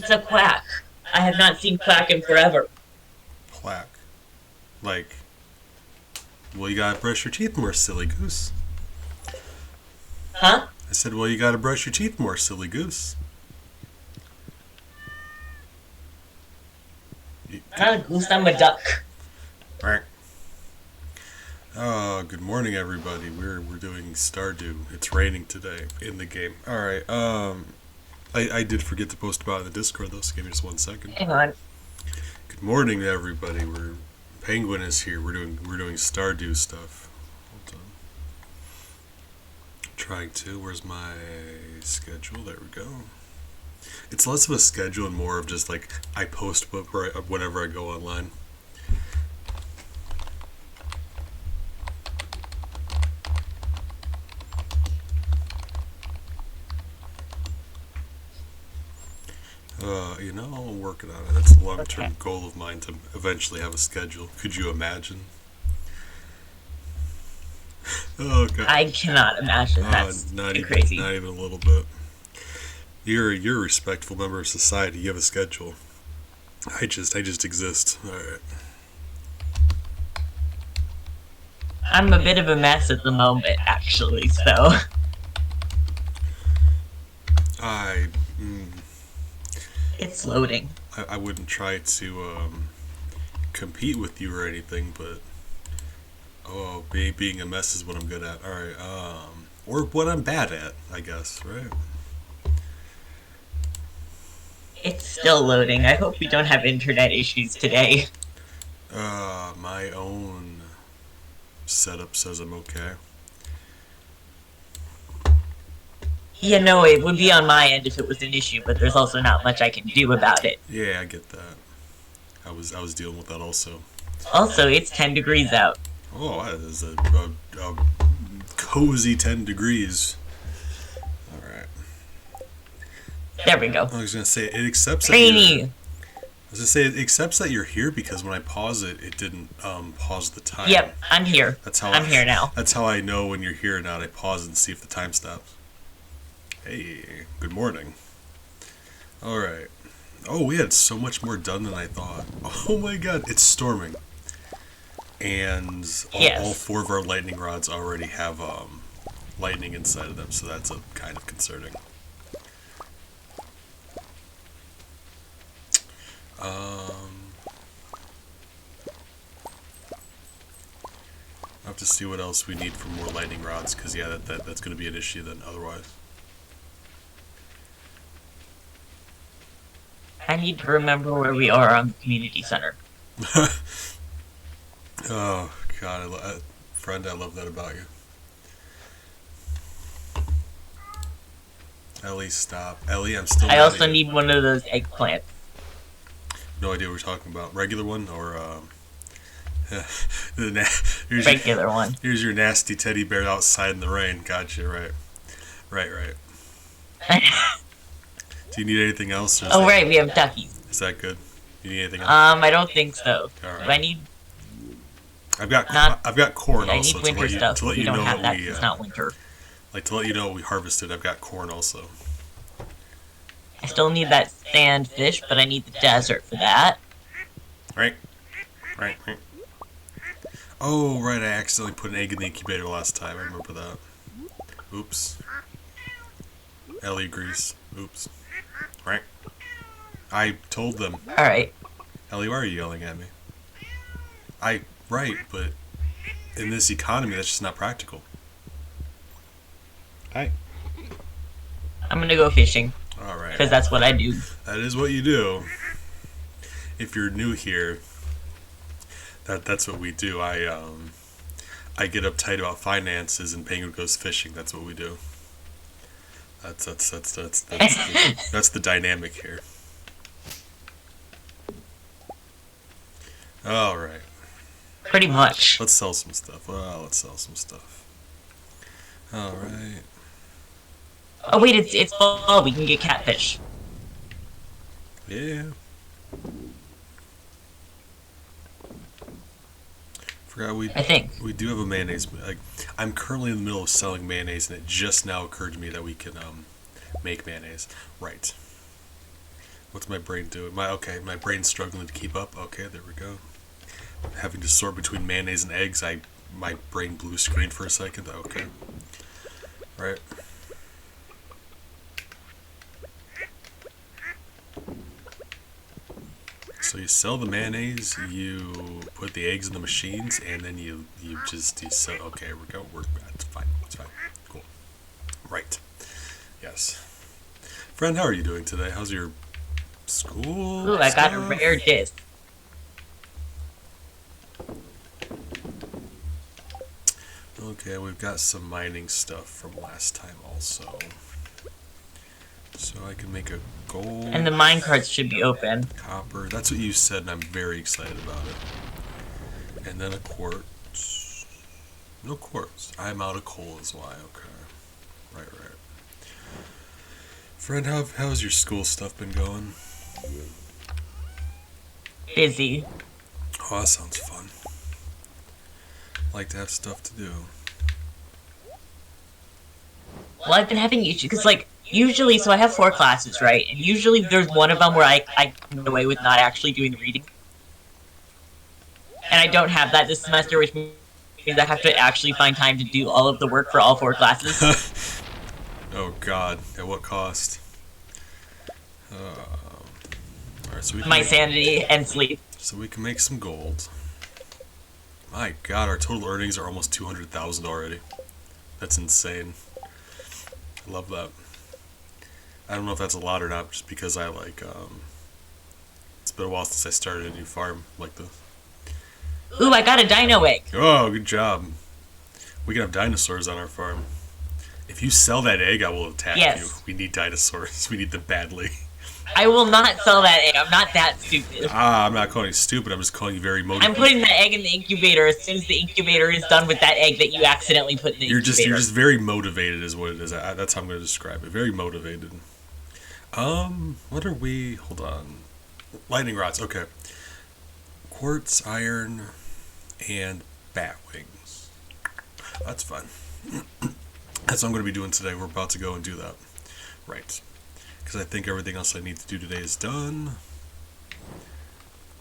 It's a quack. I have not seen quack in forever. Quack. Like, well, you gotta brush your teeth more, silly goose. Huh? I said, well, you gotta brush your teeth more, silly goose. I'm not a goose, I'm a duck. Right. Oh, good morning, everybody. We're doing Stardew. It's raining today in the game. All right. I did forget to post about it in the Discord though. So give me just 1 second. Hang on. Good morning, everybody. Penguin is here. We're doing Stardew stuff. Hold on. Trying to. Where's my schedule? There we go. It's less of a schedule and more of just like I post whenever I go online. I'm working on it. That's a long-term goal of mine to eventually have a schedule. Could you imagine? Oh God! I cannot imagine. That's crazy. Not even a little bit. You're a respectful member of society. You have a schedule. I just exist. All right. I'm a bit of a mess at the moment, actually. So. It's loading. I wouldn't try to compete with you or anything, but being a mess is what I'm good at. All right, or what I'm bad at, I guess, right? It's still loading. I hope we don't have internet issues today. My own setup says I'm okay. You know, it would be on my end if it was an issue, but there's also not much I can do about it. Yeah, I get that. I was dealing with that also. Also, it's 10 degrees out. Oh, that is a cozy 10 degrees. All right. There we go. I was gonna say it accepts Rainy. I was gonna say it accepts that you're here because when I pause it, it didn't pause the time. Yep, I'm here. I'm here now. That's how I know when you're here now. I pause and see if the time stops. Hey, good morning. All right. Oh, we had so much more done than I thought. Oh my God, it's storming, and all 4 of our lightning rods already have lightning inside of them, so that's kind of concerning. I'll have to see what else we need for more lightning rods, because yeah, that's going to be an issue then otherwise. I need to remember where we are on the community center. Oh God, friend, I love that about you. Ellie, stop. Ellie, I'm still. I also need one of those eggplants. No idea what we're talking about. Regular one or regular one. Here's your nasty teddy bear outside in the rain. Gotcha. Right. Do you need anything else? Oh, right, we have duckies. Is that good? You need anything else? I don't think so. All right. Do I need... I've got corn also. I need winter stuff. To let We you don't know have that. it's not winter. Like to let you know what we harvested. I've got corn also. I still need that sand fish, but I need the desert for that. Right. Oh, right. I accidentally put an egg in the incubator last time. I remember that. Oops. Ellie agrees. Oops. Right. I told them. Alright. Ellie, why are you yelling at me? Right, but in this economy, that's just not practical. Hi. I'm gonna go fishing. Alright. Because that's what I do. That is what you do. If you're new here, that's what we do. I get uptight about finances and Penguin goes fishing. That's what we do. That's the dynamic here. All right. Pretty much. Let's sell some stuff. All right. Oh wait, it's fall. We can get catfish. Yeah. I think we do have a mayonnaise. Like, I'm currently in the middle of selling mayonnaise, and it just now occurred to me that we can make mayonnaise. Right. What's my brain doing? My brain's struggling to keep up. Okay, there we go. Having to sort between mayonnaise and eggs, my brain blue screen for a second. Okay. Right. So you sell the mayonnaise, you put the eggs in the machines, and then you sell. Okay, it's fine. It's fine. Cool. Right. Yes. Friend, how are you doing today? How's your school? Ooh, I got a stuff? rare disc. Okay, we've got some mining stuff from last time also. So I can make a gold. And the minecarts should be open. Copper. That's what you said, and I'm very excited about it. And then a quartz. No quartz. I'm out of coal is why. Okay. Right. Friend, how's your school stuff been going? Busy. Oh, that sounds fun. I like to have stuff to do. Well, I've been having issues because, like, usually, so I have 4 classes, right? And usually there's one of them where I can get away with not actually doing the reading. And I don't have that this semester, which means I have to actually find time to do all of the work for all 4 classes. Oh God! At what cost? Alright, so My sanity and sleep. So we can make some gold. My God, our total earnings are almost 200,000 already. That's insane. I love that. I don't know if that's a lot or not, just because I like. It's been a while since I started a new farm like this. Ooh, I got a dino egg. Oh, good job. We can have dinosaurs on our farm. If you sell that egg, I will attack you. We need dinosaurs. We need them badly. I will not sell that egg. I'm not that stupid. I'm not calling you stupid. I'm just calling you very motivated. I'm putting that egg in the incubator as soon as the incubator is done with that egg that you accidentally put in the incubator. You're just very motivated is what it is. That's how I'm going to describe it. Very motivated. What are we... Hold on. Lightning rods. Okay. Quartz, iron, and bat wings. That's fun. That's what I'm going to be doing today. We're about to go and do that. Right. Because I think everything else I need to do today is done.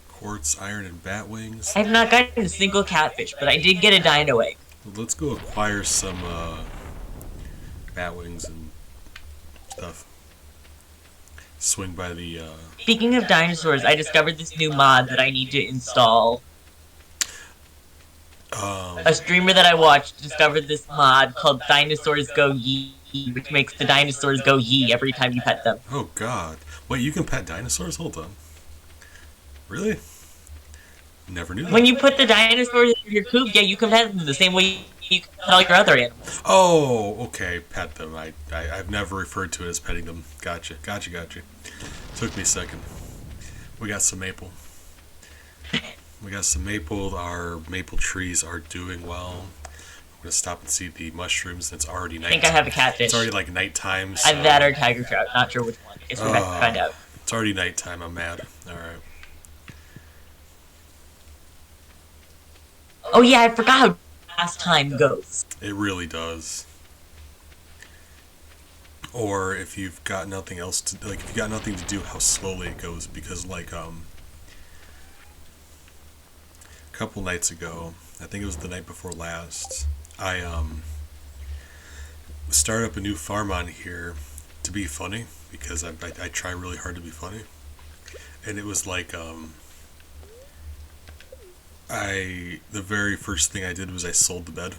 Quartz, iron, and bat wings. I have not gotten a single catfish, but I did get a dino egg. Let's go acquire some bat wings and stuff. Swing by the... Speaking of dinosaurs, I discovered this new mod that I need to install. A streamer that I watched discovered this mod called Dinosaurs Go Yee, which makes the dinosaurs go yee every time you pet them. Oh God! Wait, you can pet dinosaurs? Hold on. Really? Never knew that. When you put the dinosaurs in your coop, yeah, you can pet them the same way you can pet all your other animals. Oh, okay, pet them. I've never referred to it as petting them. Gotcha. Took me a second. We got some maple. Our maple trees are doing well. I'm gonna stop and see the mushrooms. It's already night. I think I have a catfish. It's already like nighttime. So... Either that or tiger trout. Not sure which one. Guess we have to find out. It's already nighttime. I'm mad. All right. Oh yeah, I forgot how fast time goes. It really does. Or if you've got nothing else to if you got nothing to do, how slowly it goes. Because a couple nights ago, I think it was the night before last, I started up a new farm on here to be funny because I try really hard to be funny, and it was like the very first thing I did was I sold the bed.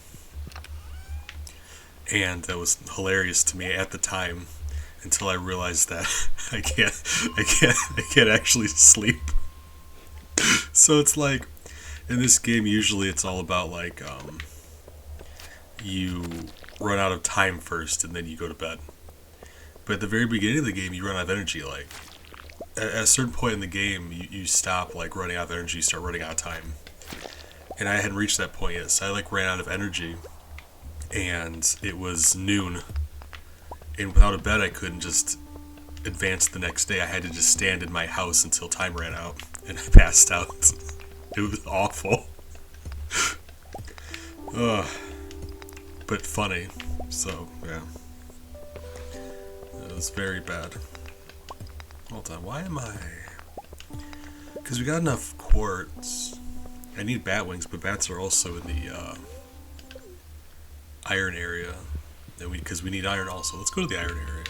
And that was hilarious to me at the time until I realized that I can't actually sleep. So it's like in this game usually it's all about you run out of time first and then you go to bed. But at the very beginning of the game you run out of energy. Like at a certain point in the game you stop running out of energy, you start running out of time. And I hadn't reached that point yet, so I ran out of energy. And it was noon, and without a bed I couldn't just advance the next day. I had to just stand in my house until time ran out, and I passed out. It was awful. But funny, so yeah. It was very bad. Hold on, why am I... Because we got enough quartz. I need bat wings, but bats are also in the iron area. Because we need iron also. Let's go to the iron area.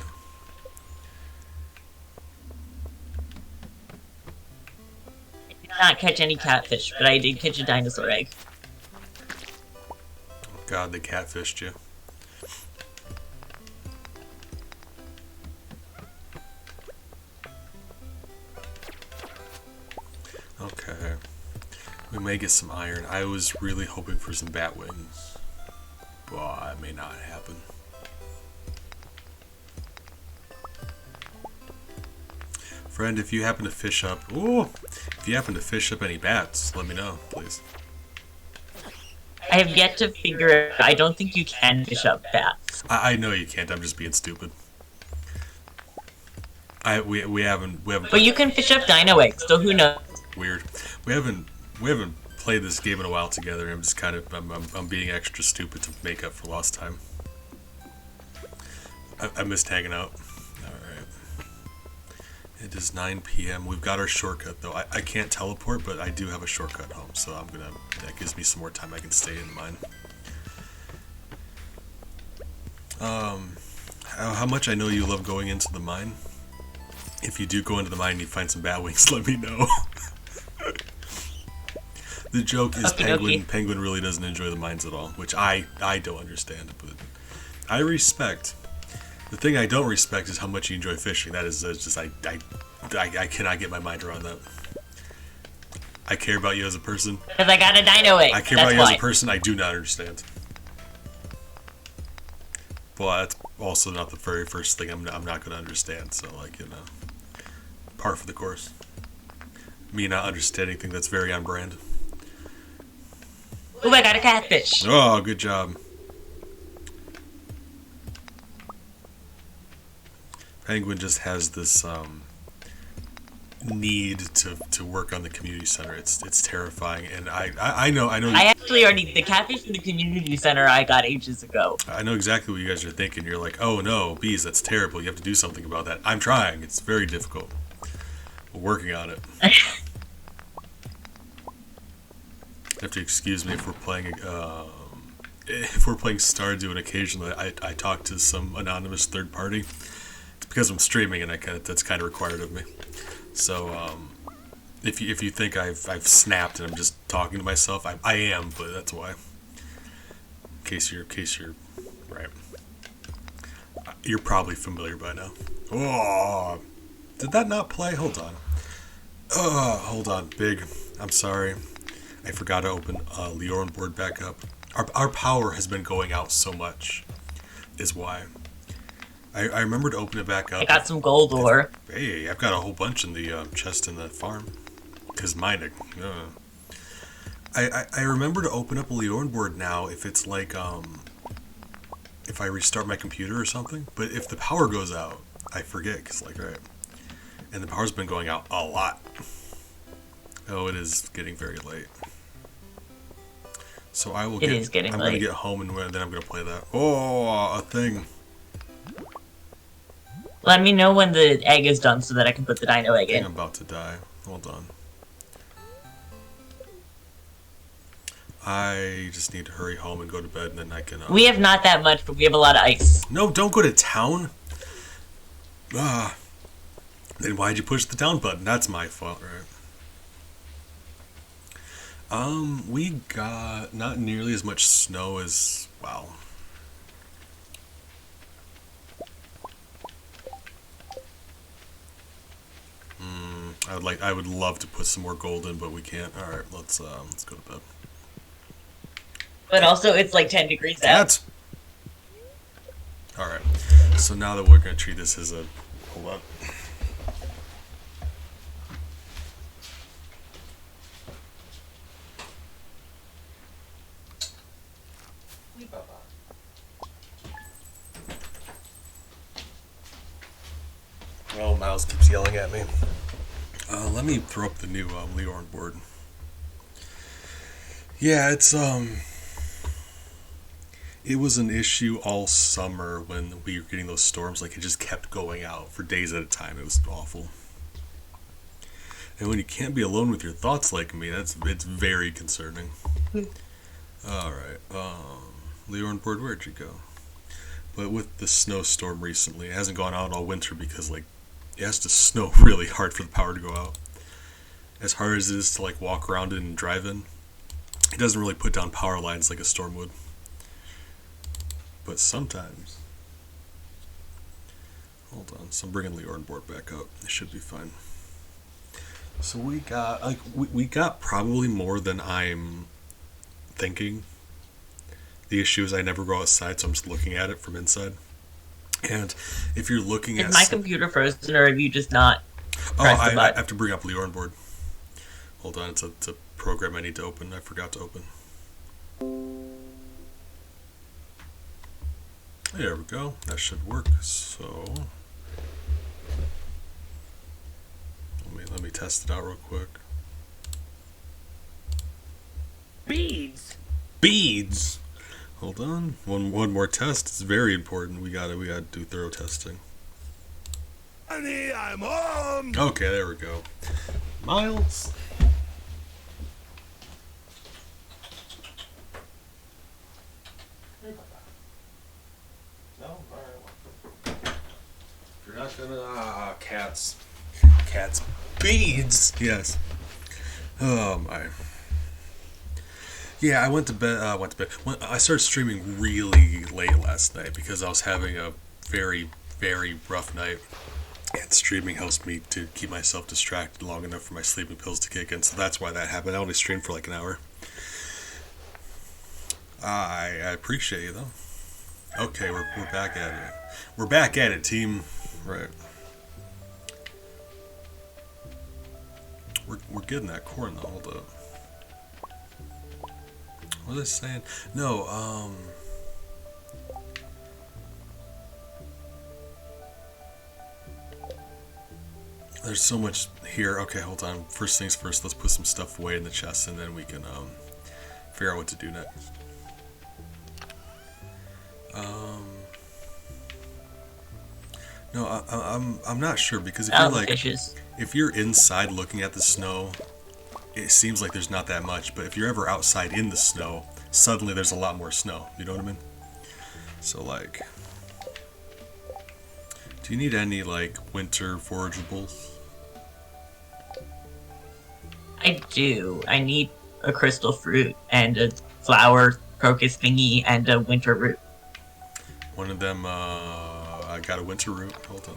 Did not catch any catfish, but I did catch a dinosaur egg. God, they catfished you. Okay. We may get some iron. I was really hoping for some bat wings. But it may not happen. Friend, if you happen to fish up... Ooh! If you happen to fish up any bats, let me know, please. I have yet to figure out. I don't think you can fish up bats. I know you can't. I'm just being stupid. We haven't. But you can fish up dino eggs, so who knows? Weird. We haven't played this game in a while together. I'm just kind of I'm being extra stupid to make up for lost time. I missed hanging out. Alright. It is 9 p.m. We've got our shortcut though. I can't teleport, but I do have a shortcut home, so that gives me some more time I can stay in mine. How much I know you love going into the mine. If you do go into the mine and you find some bat wings, let me know. The joke is Penguin really doesn't enjoy the mines at all, which I don't understand, but I respect. The thing I don't respect is how much you enjoy fishing. That is just I cannot get my mind around that. I care about you as a person. Because I got a dino egg. I care about you as a person. I do not understand. Well, that's also not the very first thing I'm not going to understand. So, like, you know, par for the course. Me not understanding anything that's very on brand. Ooh, I got a catfish. Oh, good job. Penguin just has this need to work on the community center. It's terrifying, and I know. I actually already the catfish in the community center I got ages ago. I know exactly what you guys are thinking. You're like, oh no, bees, that's terrible. You have to do something about that. I'm trying. It's very difficult. We're working on it. You have to excuse me if we're playing Stardew, and occasionally I talk to some anonymous third party. It's because I'm streaming, and that's kind of required of me. So if you think I've snapped and I'm just talking to myself, I am, but that's why. In case you're right, you're probably familiar by now. Oh, did that not play? Hold on. Hold on, Big. I'm sorry. I forgot to open Leorn board back up. Our power has been going out so much, is why. I remember to open it back up. I got some gold ore. Hey, I've got a whole bunch in the chest in the farm. Because mine, I remember to open up a Leorn board now if it's like, if I restart my computer or something. But if the power goes out, I forget, because like, right. And the power's been going out a lot. Oh, it is getting very late. So I will I'm going to get home and then I'm going to play that. Oh, a thing. Let me know when the egg is done so that I can put the dino egg in. I'm about to die. Hold on. I just need to hurry home and go to bed, and then I can... We have not that much, but we have a lot of ice. No, don't go to town. Then why'd you push the down button? That's my fault, right? We got not nearly as much snow as... Wow. I would love to put some more gold in, but we can't. All right, let's go to bed. But also, it's like 10 degrees out. All right. So now that we're gonna treat this as a hold on. Oh, Miles keeps yelling at me. Let me throw up the new Leorn board. Yeah, it's it was an issue all summer when we were getting those storms. Like, it just kept going out for days at a time. It was awful. And when you can't be alone with your thoughts like me, it's very concerning. Alright, Leon Board, where'd you go? But with the snowstorm recently, it hasn't gone out all winter because, like, it has to snow really hard for the power to go out. As hard as it is to, like, walk around it and drive in, it doesn't really put down power lines like a storm would. But sometimes... Hold on, so I'm bringing Leon Board back up. It should be fine. So we got, like, we got probably more than I'm thinking. The issue is I never go outside, so I'm just looking at it from inside. And if you're looking at... Is my computer frozen, or have you just not pressed the button? I have to bring up Leon Board. Hold on, it's a program I need to open. I forgot to open. There we go. That should work. So... Let me test it out real quick. Beads. Beads. Hold on. One more test. It's very important. We gotta do thorough testing. Honey, I'm home. Okay, there we go. Miles. You're not gonna cats. Cats. Beads. Yes. Oh my. Yeah, I went to bed. I started streaming really late last night because I was having a very, very rough night. And streaming helps me to keep myself distracted long enough for my sleeping pills to kick in. So that's why that happened. I only streamed for like an hour. I appreciate you though. Okay, we're back at it. We're back at it, team. Right. We're getting that corn though. Hold up. What was I saying? No, there's so much here. Okay, hold on. First things first, let's put some stuff away in the chest and then we can figure out what to do next. No, I'm not sure because if you're like fishes. If you're inside looking at the snow, it seems like there's not that much, but if you're ever outside in the snow, suddenly there's a lot more snow. You know what I mean? So like, do you need any like winter forageables? I do. I need a crystal fruit and a flower crocus thingy and a winter root. One of them, I got a winter root. Hold on.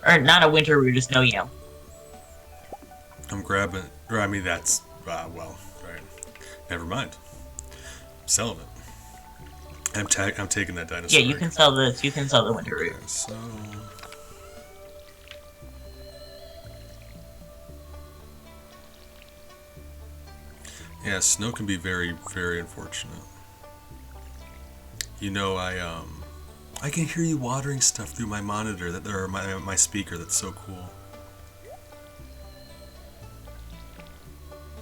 Or not a winter root, a snow yam. I'm grabbing, or I mean that's, well, right. Never mind. I'm selling it. I'm taking that dinosaur. Yeah, you can sell this. You can sell the winter root. Okay, so... Yeah, snow can be very, very unfortunate. You know, I can hear you watering stuff through my monitor, or my speaker. That's so cool.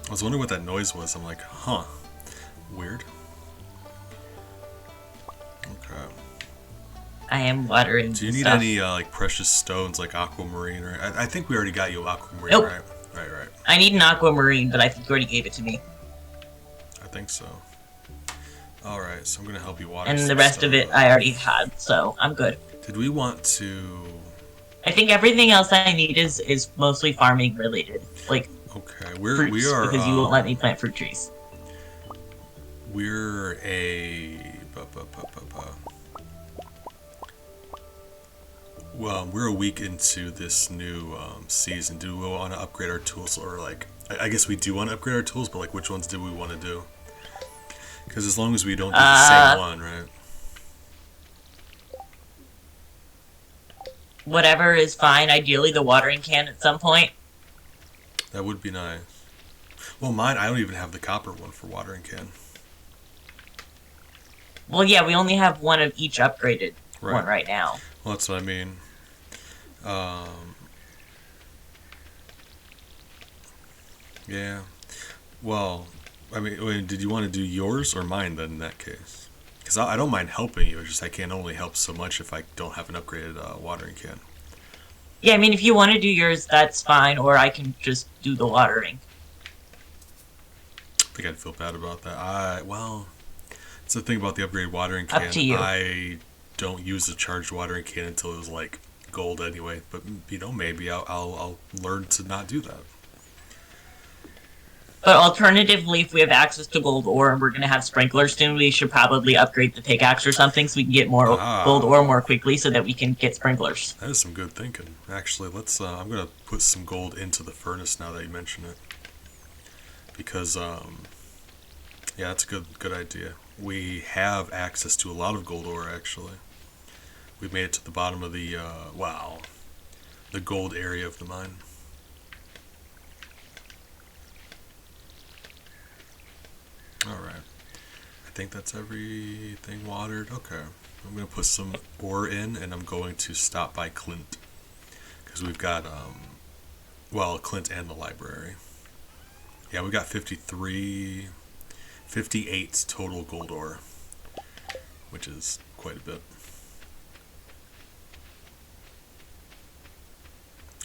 I was wondering what that noise was. I'm like, huh, weird. Okay. I am watering. Do you need stuff. any like precious stones, like aquamarine, or I think we already got you aquamarine, Nope. right? Right. I need an aquamarine, but I think you already gave it to me. I think so. All right, so I'm gonna help you water. And some the rest stuff. of it I already had, so I'm good. Did we want to? I think everything else I need is mostly farming related, like Okay, fruits, we are because you won't let me plant fruit trees. We're a. Well, we're a week into this new season. Do we want to upgrade our tools, or like? I guess we do want to upgrade our tools, but like, which ones do we want to do? Because as long as we don't do the same one, right? Whatever is fine. Ideally, the watering can at some point. That would be nice. Well, mine, I don't even have the copper one for watering can. Well, yeah, we only have one of each upgraded one right now. Well, that's what I mean. Yeah. Well, I mean, did you want to do yours or mine then in that case? Because I don't mind helping you. It's just I can only help so much if I don't have an upgraded watering can. Yeah, I mean, if you want to do yours, that's fine, or I can just do the watering. I think I'd feel bad about that. Well, it's the thing about the upgraded watering Up can. to you. I don't use the charged watering can until it was like gold anyway. But maybe I'll learn to not do that. But alternatively, if we have access to gold ore and we're going to have sprinklers soon, we should probably upgrade the pickaxe or something so we can get more gold ore more quickly so that we can get sprinklers. That is some good thinking. Actually, let's. I'm gonna put some gold into the furnace now that you mention it, because yeah, that's a good idea. We have access to a lot of gold ore actually. We made it to the bottom of the the gold area of the mine. Alright. I think that's everything watered. Okay. I'm going to put some ore in, and I'm going to stop by Clint. Because we've got, Clint and the library. Yeah, we got 58 total gold ore. Which is quite a bit.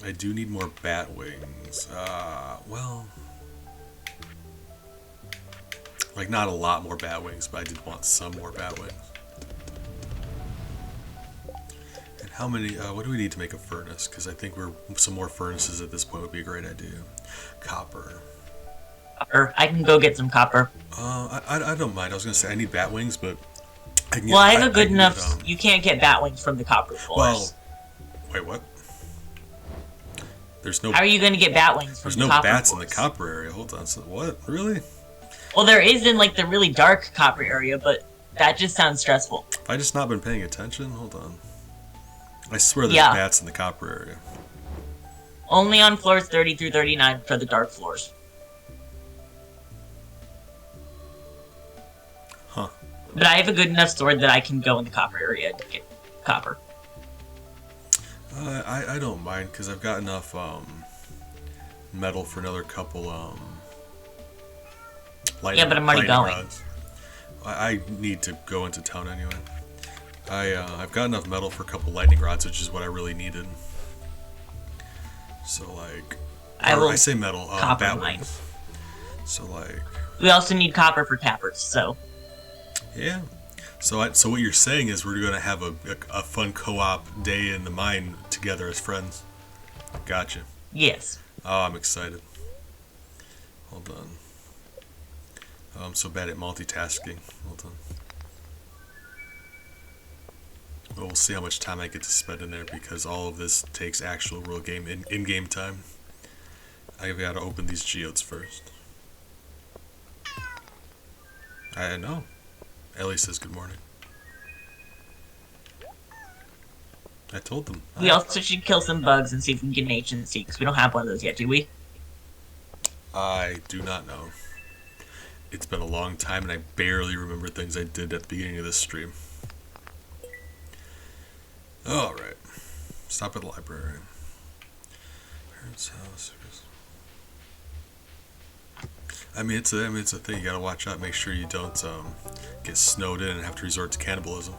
I do need more bat wings. Like, not a lot more bat wings, but I did want some more bat wings. And how many, what do we need to make a furnace? Because I think some more furnaces at this point would be a great idea. Copper. Copper. I can go get some copper. I don't mind. I was going to say I need bat wings, but I can get, well, I have a good enough, you can't get bat wings from the copper floors. Well, wait, what? There's no... How are you going to get bat wings from the copper floors? There's no bats in the copper area. Hold on. So, what? Really? Well, there is in, like, the really dark copper area, but that just sounds stressful. Have I just not been paying attention? Hold on. I swear there's bats in the copper area. Only on floors 30 through 39 for the dark floors. Huh. But I have a good enough sword that I can go in the copper area to get copper. I don't mind, because I've got enough metal for another couple lightning, but I'm already going. rods. I need to go into town anyway. I've got enough metal for a couple lightning rods, which is what I really needed. So like, I say metal, bat wings. So like, we also need copper for tappers. So yeah. So what you're saying is we're gonna have a fun co-op day in the mine together as friends. Gotcha. Yes. Oh, I'm excited. Hold on. Oh, I'm so bad at multitasking. Hold on. Well, we'll see how much time I get to spend in there, because all of this takes actual real game in-game time. I've got to open these geodes first. I know. Ellie says good morning. I told them. We also should kill some bugs and see if we can get an agency, because we don't have one of those yet, do we? I do not know. It's been a long time, and I barely remember things I did at the beginning of this stream. Alright. Stop at the library. Parents' house. I mean, it's a thing. You gotta watch out. Make sure you don't get snowed in and have to resort to cannibalism.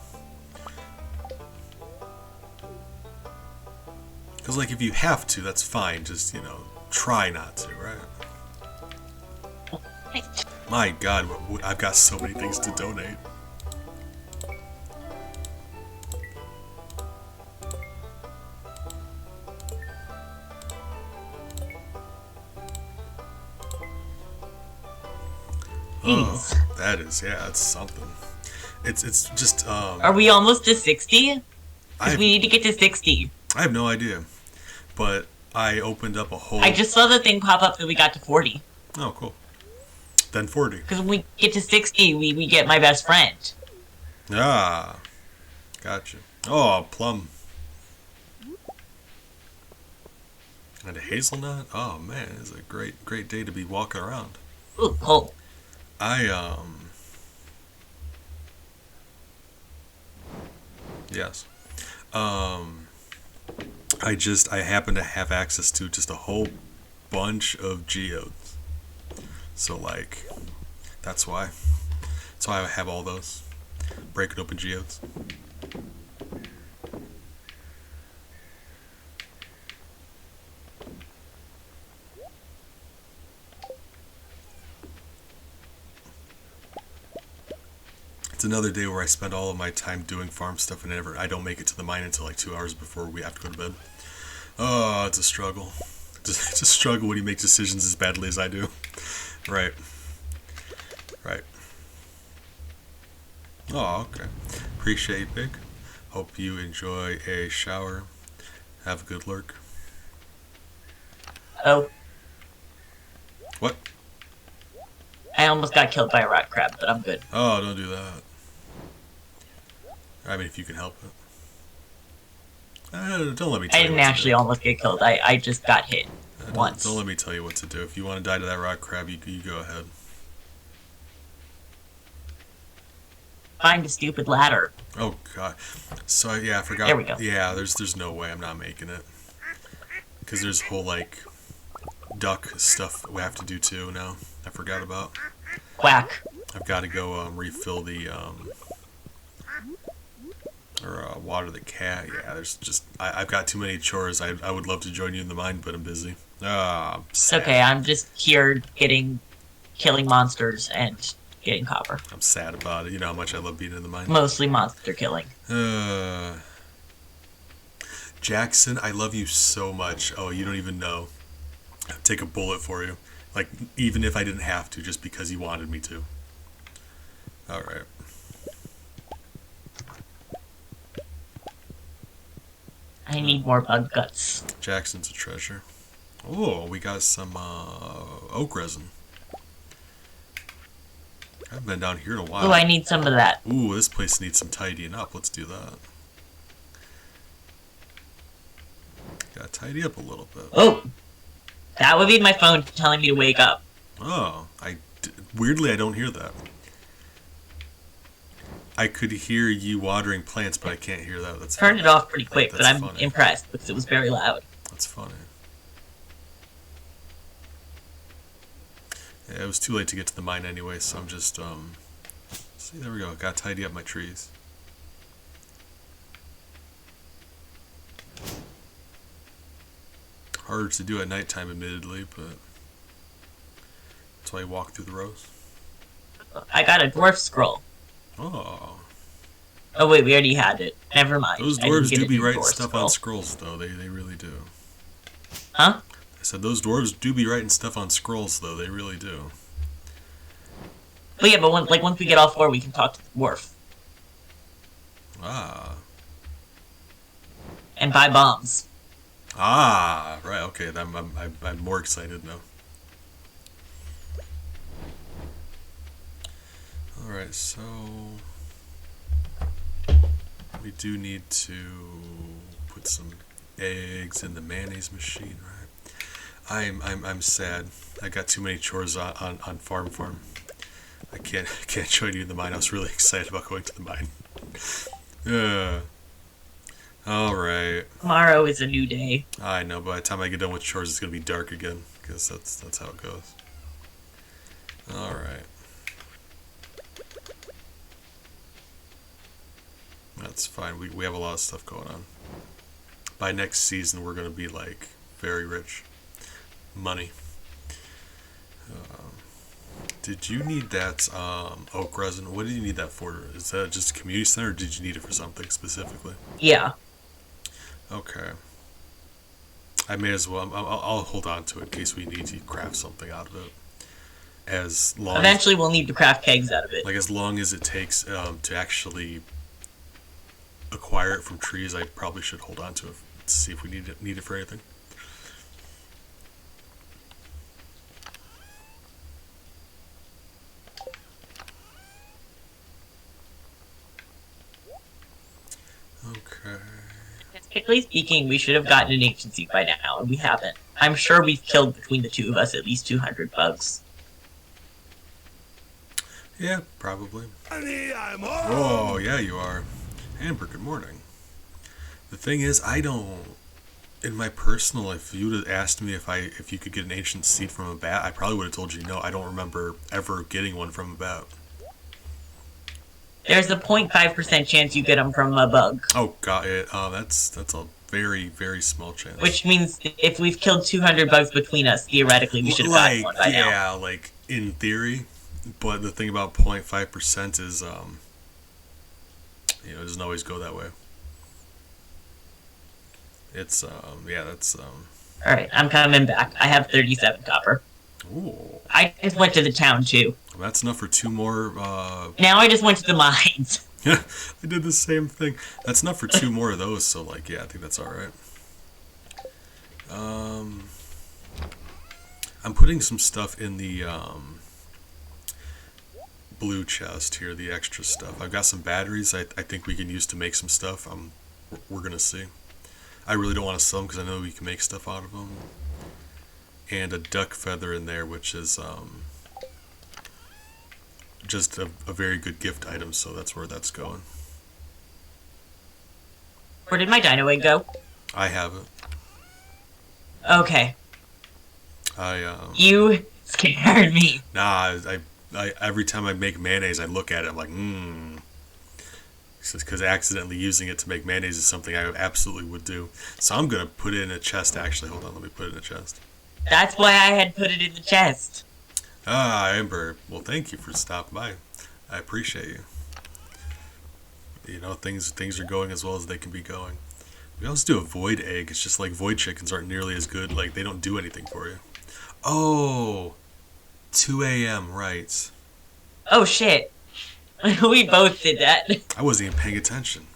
Because, like, if you have to, that's fine. Just, try not to, right? My God, I've got so many things to donate. Jeez. Oh, that's something. It's just Are we almost to 60? Because we need to get to 60. I have no idea, but I opened up a whole... I just saw the thing pop up that we got to 40. Oh, cool. Then 40. Because when we get to 60, we get my best friend. Ah, gotcha. Oh, plum. And a hazelnut? Oh, man, it's a great day to be walking around. Ooh, cool. Yes. I happen to have access to just a whole bunch of geodes. So, like, that's why I have all those. Breaking open geodes. It's another day where I spend all of my time doing farm stuff and I don't make it to the mine until like 2 hours before we have to go to bed. Oh, it's a struggle. It's a struggle when you make decisions as badly as I do. Right. Right. Oh, okay. Appreciate you, Pig. Hope you enjoy a shower. Have a good lurk. Oh, What? I almost got killed by a rock crab, but I'm good. Oh, don't do that. I mean, if you can help it. Don't let me tell I you didn't what to actually do. almost get killed. I just got hit once. Don't let me tell you what to do. If you want to die to that rock crab, you go ahead. Find a stupid ladder. Oh god. So yeah, I forgot. There we go. Yeah, there's no way I'm not making it. Because there's whole like duck stuff we have to do too now. I forgot about. Quack. I've got to go refill the water the cat. Yeah, there's just I've got too many chores. I would love to join you in the mine, but I'm busy. Ah, It's okay, I'm just here killing monsters and getting copper. I'm sad about it. You know how much I love being in the mine. Mostly monster killing. Jackson, I love you so much. Oh, you don't even know. I'd take a bullet for you. Like, even if I didn't have to, just because you wanted me to. Alright. I need more bug guts. Jackson's a treasure. Oh, we got some oak resin. I haven't been down here in a while. Oh, I need some of that. Ooh, this place needs some tidying up. Let's do that. Gotta tidy up a little bit. Oh! That would be my phone telling me to wake up. Oh, weirdly I don't hear that. I could hear you watering plants, but I can't hear that. That's Turned funny. it off pretty quick, but That's I'm funny. impressed because it was very loud. That's funny. Yeah, it was too late to get to the mine anyway, so I'm just see, there we go. Gotta tidy up my trees. Harder to do at nighttime, admittedly, but that's why I walk through the rows. I got a dwarf scroll. Oh, Oh wait, we already had it. Never mind. those I didn't dwarves get do a be new writing dwarf stuff scroll. on scrolls, though. They really do. Huh? I said those dwarves do be writing stuff on scrolls, though. They really do. But yeah, but once we get all four, we can talk to the dwarf Ah. and buy bombs. Ah, right, okay, I'm more excited now. Alright, so we do need to put some eggs in the mayonnaise machine, right? I'm sad. I got too many chores on farm. I can't join you in the mine. I was really excited about going to the mine. Alright. Tomorrow is a new day. I know, by the time I get done with chores, it's going to be dark again, because that's how it goes. Alright. That's fine. We have a lot of stuff going on. By next season, we're going to be, like, very rich. Money. Did you need that oak resin? What did you need that for? Is that just a community center, or did you need it for something specifically? Yeah. Okay. I may as well. I'll hold on to it in case we need to craft something out of it. As long Eventually, we'll need to craft kegs out of it. like as long as it takes to actually acquire it from trees, I probably should hold on to it to see if we need it for anything. Okay. Technically speaking, we should have gotten an agency by now, and we haven't. I'm sure we've killed between the two of us at least 200 bugs. Yeah, probably. Honey, I'm home. Oh, yeah, you are. Amber, good morning. The thing is, I don't. In my personal, if you would have asked me if you could get an ancient seed from a bat, I probably would have told you no. I don't remember ever getting one from a bat. There's a 0.5% chance you get them from a bug. Oh, got it. That's a very, very small chance. Which means if we've killed 200 bugs between us, theoretically we should have gotten one by now. Yeah, like in theory. But the thing about 0.5% is You know, it doesn't always go that way. It's, yeah, that's, Alright, I'm coming back. I have 37 copper. ooh. I just went to the town, too. That's enough for 2 more, Now I just went to the mines. I did the same thing. That's enough for 2 more of those, so, like, yeah, I think that's alright. I'm putting some stuff in the, blue chest here, the extra stuff. I've got some batteries I think we can use to make some stuff. We're gonna see. I really don't want to sell them because I know we can make stuff out of them. And a duck feather in there, which is just a very good gift item, so that's where that's going. Where did my dino egg go? I have it. Okay. You scared me. Nah, I every time I make mayonnaise, I look at it, I'm like, because accidentally using it to make mayonnaise is something I absolutely would do. So I'm going to put it in a chest, actually. Hold on, let me put it in a chest. That's why I had put it in the chest. Ah, Amber. Well, thank you for stopping by. I appreciate you. You know, things are going as well as they can be going. We also do a void egg. It's just like void chickens aren't nearly as good. Like, they don't do anything for you. Oh, 2 a.m., right. Oh, shit. We both did that. I wasn't even paying attention.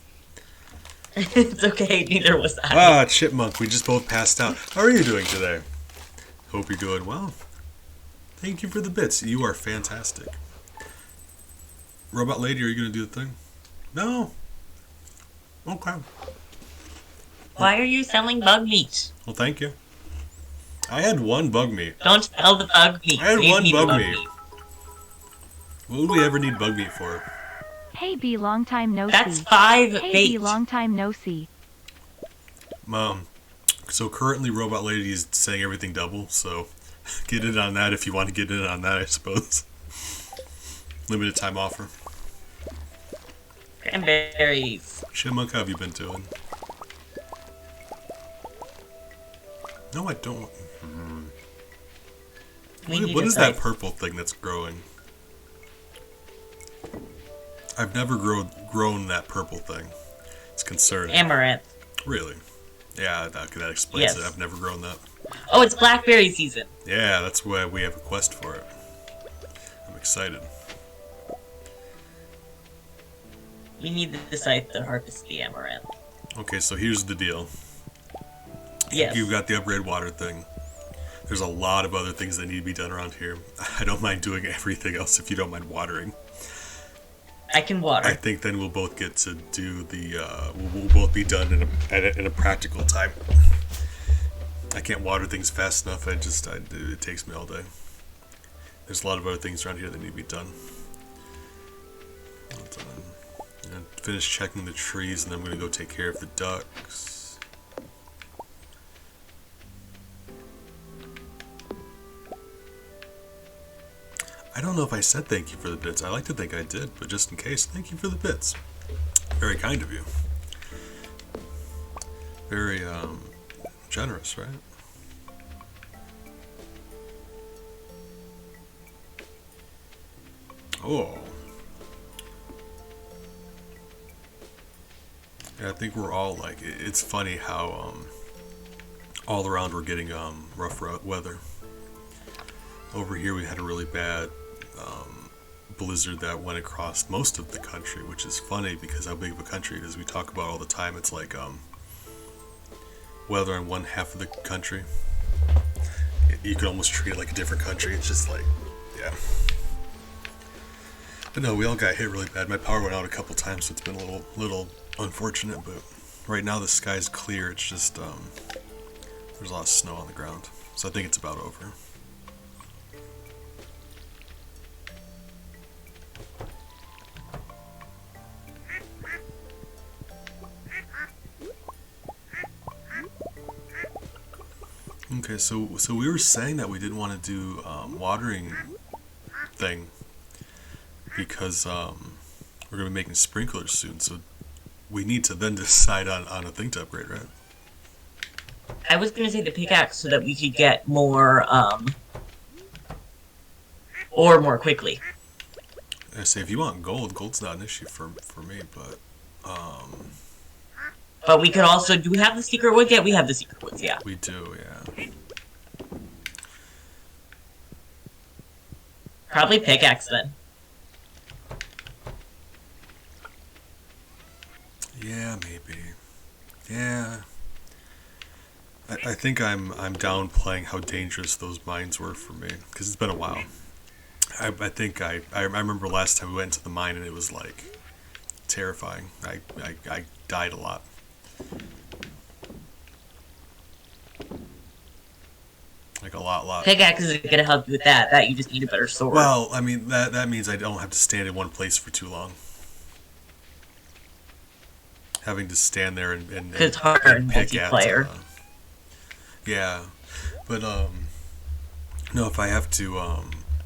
It's okay, neither was I. Ah, Chipmunk, we just both passed out. How are you doing today? Hope you're doing well. Thank you for the bits. You are fantastic. Robot Lady, are you going to do the thing? No. Okay. Why are you selling bug meat? Well, thank you. I had 1 bug meat. Don't sell the bug meat. I had Leave 1 me the bug meat. What would we ever need bug meat for? Hey B, long time no That's see. 5 Hey bait. B, long time no see. So currently Robot Lady is saying everything double, so get in on that if you want to get in on that, I suppose. Limited time offer. Cranberries. Chipmunk, how have you been doing? No, I don't. What is that purple thing that's growing? I've never grown that purple thing. It's concerning. Amaranth. Really? Yeah, that explains Yes. it. I've never grown that. Oh, it's blackberry season. Yeah, that's why we have a quest for it. I'm excited. We need to decide to harvest the amaranth. Okay, so here's the deal. Yes. You've got the upgrade water thing. There's a lot of other things that need to be done around here. I don't mind doing everything else if you don't mind watering. I can water. I think then we'll both get to do the, we'll both be done in a practical time. I can't water things fast enough, it takes me all day. There's a lot of other things around here that need to be done. Well done. I'm gonna finish checking the trees, and then I'm gonna go take care of the ducks. I don't know if I said thank you for the bits. I like to think I did, but just in case, thank you for the bits. Very kind of you. Very, generous, right? Oh. Yeah, I think we're all like, it's funny how, all around we're getting, rough weather. Over here we had a really bad, blizzard that went across most of the country, which is funny because how big of a country it is. We talk about all the time. It's like weather in one half of the country. You could almost treat it like a different country. It's just like, yeah. But no, we all got hit really bad. My power went out a couple times, so it's been a little unfortunate. But right now the sky's clear. It's just there's a lot of snow on the ground, so I think it's about over. Okay, so we were saying that we didn't want to do watering thing because we're gonna be making sprinklers soon. So we need to then decide on a thing to upgrade, right? I was gonna say the pickaxe so that we could get more ore more quickly. I say if you want gold, gold's not an issue for me, but But we could also, do we have the secret woods yet? We have the secret woods, yeah. We do, yeah. Probably pickaxe then. Yeah, maybe. Yeah. I think I'm downplaying how dangerous those mines were for me, because it's been a while. I think I remember last time we went into the mine and it was like terrifying. I died a lot. Like a lot. Pickaxe isn't gonna help you with that. That you just need a better sword. Well, I mean that means I don't have to stand in one place for too long. Having to stand there and it's harder in pick multiplayer. Yeah, but no, if I have to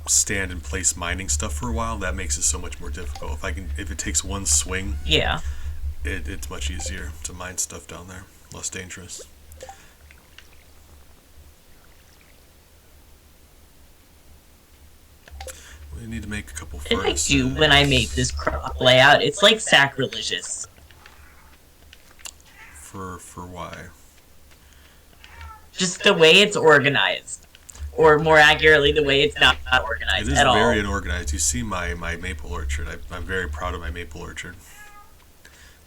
stand and place mining stuff for a while, that makes it so much more difficult. If it takes one swing, Yeah. it's much easier to mine stuff down there, less dangerous. We need to make a couple Did I furnaces. do when I made this crop layout? It's like sacrilegious. For why? Just the way it's organized. Or more accurately, the way it's not organized It is at all. very unorganized. You see my maple orchard. I'm very proud of my maple orchard.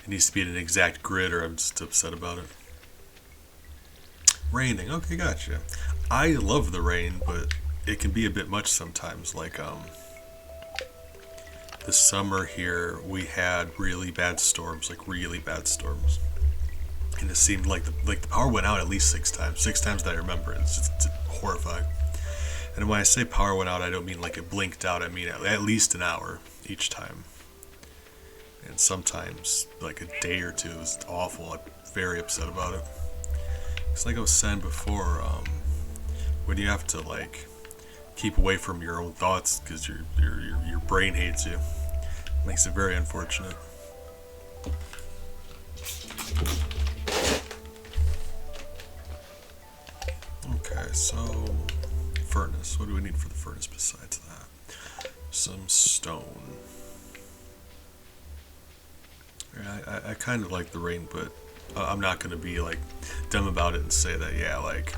It needs to be in an exact grid or I'm just upset about it. Raining. Okay, gotcha. I love the rain, but it can be a bit much sometimes. Like, this summer here, we had really bad storms. And it seemed like the power went out at least 6 times. 6 times that I remember. It's horrifying. And when I say power went out, I don't mean like it blinked out. I mean at least an hour each time. And sometimes like a day or two. It was awful. I'm very upset about it. It's like I was saying before, when you have to like keep away from your own thoughts because your brain hates you, it makes it very unfortunate. Okay, so furnace. What do we need for the furnace besides that? Some stone. I kind of like the rain, but I'm not going to be like dumb about it and say that, yeah, like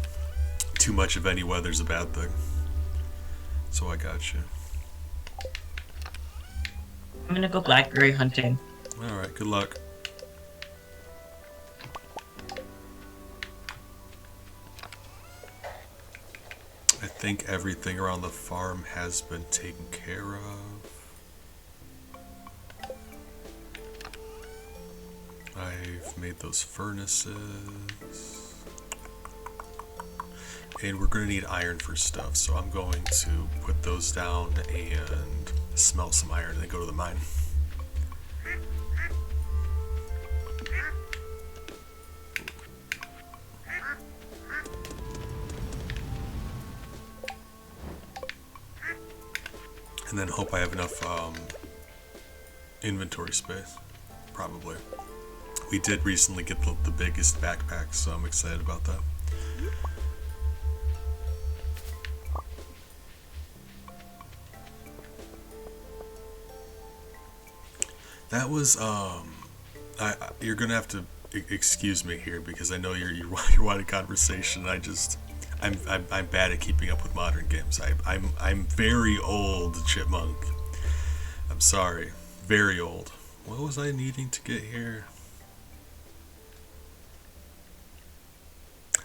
too much of any weather's a bad thing. So I got you. I'm gonna go blackberry hunting. Alright, good luck. I think everything around the farm has been taken care of. I've made those furnaces. And we're going to need iron for stuff, so I'm going to put those down and smelt some iron and then go to the mine. And then hope I have enough inventory space. Probably. We did recently get the biggest backpack, so I'm excited about that. That was you're gonna have to excuse me here because I know you're wanting conversation. I'm bad at keeping up with modern games. I'm very old, Chipmunk. I'm sorry, very old. What was I needing to get here?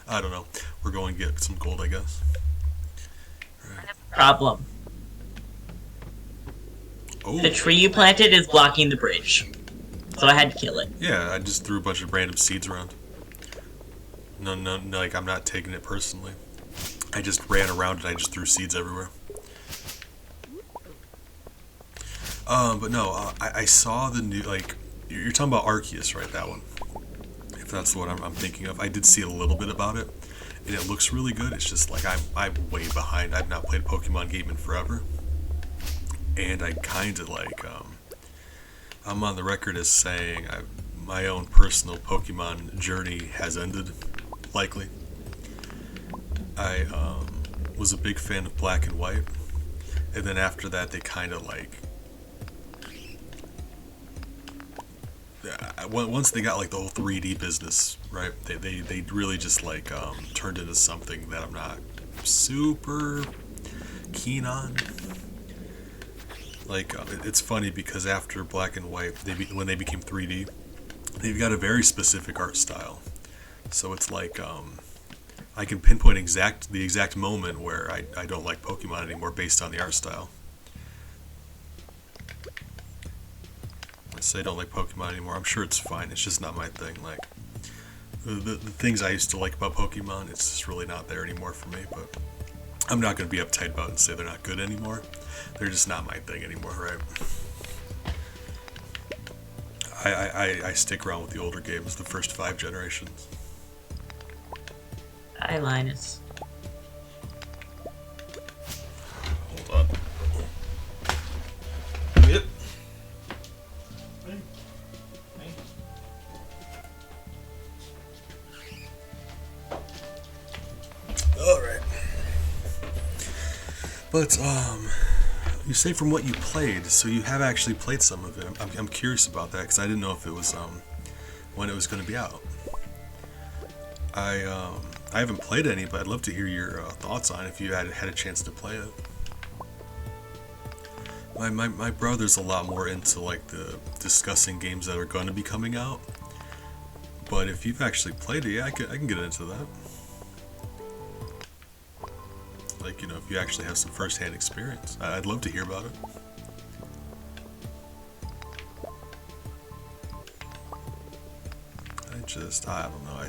I don't know. We're going to get some gold, I guess. Right. Problem. Oh. The tree you planted is blocking the bridge. So I had to kill it. Yeah, I just threw a bunch of random seeds around. No, like I'm not taking it personally. I just ran around and I just threw seeds everywhere. But no, I saw the new, like, you're talking about Arceus, right? That one. If that's what I'm thinking of. I did see a little bit about it, and it looks really good. It's just like I'm way behind. I've not played a Pokemon game in forever, and I kind of like I'm on the record as saying my own personal Pokemon journey has ended. Likely, I was a big fan of Black and White, and then after that they kind of like once they got like the whole 3D business, right? They really just like turned into something that I'm not super keen on. Like it's funny because after Black and White, when they became 3D, they've got a very specific art style. So it's like I can pinpoint the exact moment where I don't like Pokemon anymore based on the art style. I say I don't like Pokemon anymore. I'm sure it's fine. It's just not my thing. Like the things I used to like about Pokemon, it's just really not there anymore for me. But I'm not going to be uptight about it and say they're not good anymore. They're just not my thing anymore, right? I stick around with the older games, the first 5 generations. Hi, Linus. Hold on. Yep. Alright. But, you say from what you played, so you have actually played some of it. I'm curious about that, because I didn't know if it was, when it was going to be out. I haven't played any, but I'd love to hear your thoughts on it if you had a chance to play it. My brother's a lot more into like the discussing games that are going to be coming out. But if you've actually played it, yeah, I can get into that. Like, you know, if you actually have some first-hand experience, I'd love to hear about it. I don't know,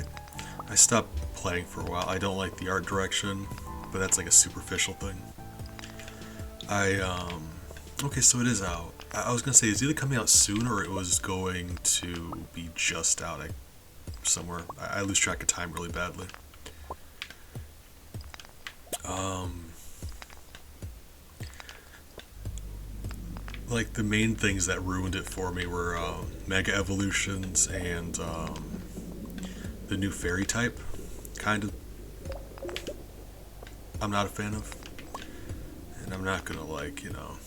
I stopped playing for a while. I don't like the art direction, but that's like a superficial thing. Okay, so it is out. I was gonna say, it's either coming out soon or it was going to be just out somewhere. I lose track of time really badly. Like the main things that ruined it for me were Mega Evolutions and the new fairy type, kind of. I'm not a fan of, and I'm not gonna like, you know,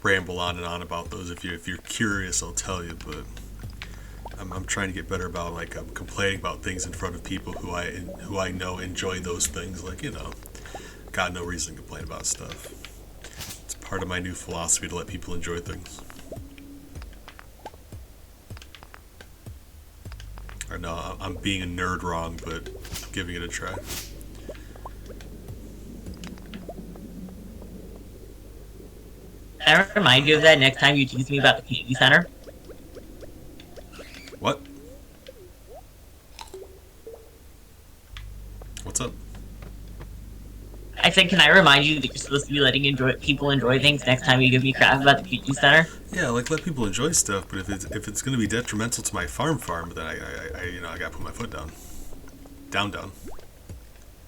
ramble on and on about those. If you're curious, I'll tell you. But I'm trying to get better about like complaining about things in front of people who I know enjoy those things. Like, you know, got no reason to complain about stuff. It's part of my new philosophy to let people enjoy things. Or no, I'm being a nerd wrong, but I'm giving it a try. Can I remind you of that next time you tease me about the community center? What? What's up? I said, can I remind you that you're supposed to be letting people enjoy things next time you give me crap about the community center? Yeah, like let people enjoy stuff, but if it's going to be detrimental to my farm, then I gotta put my foot down. Down.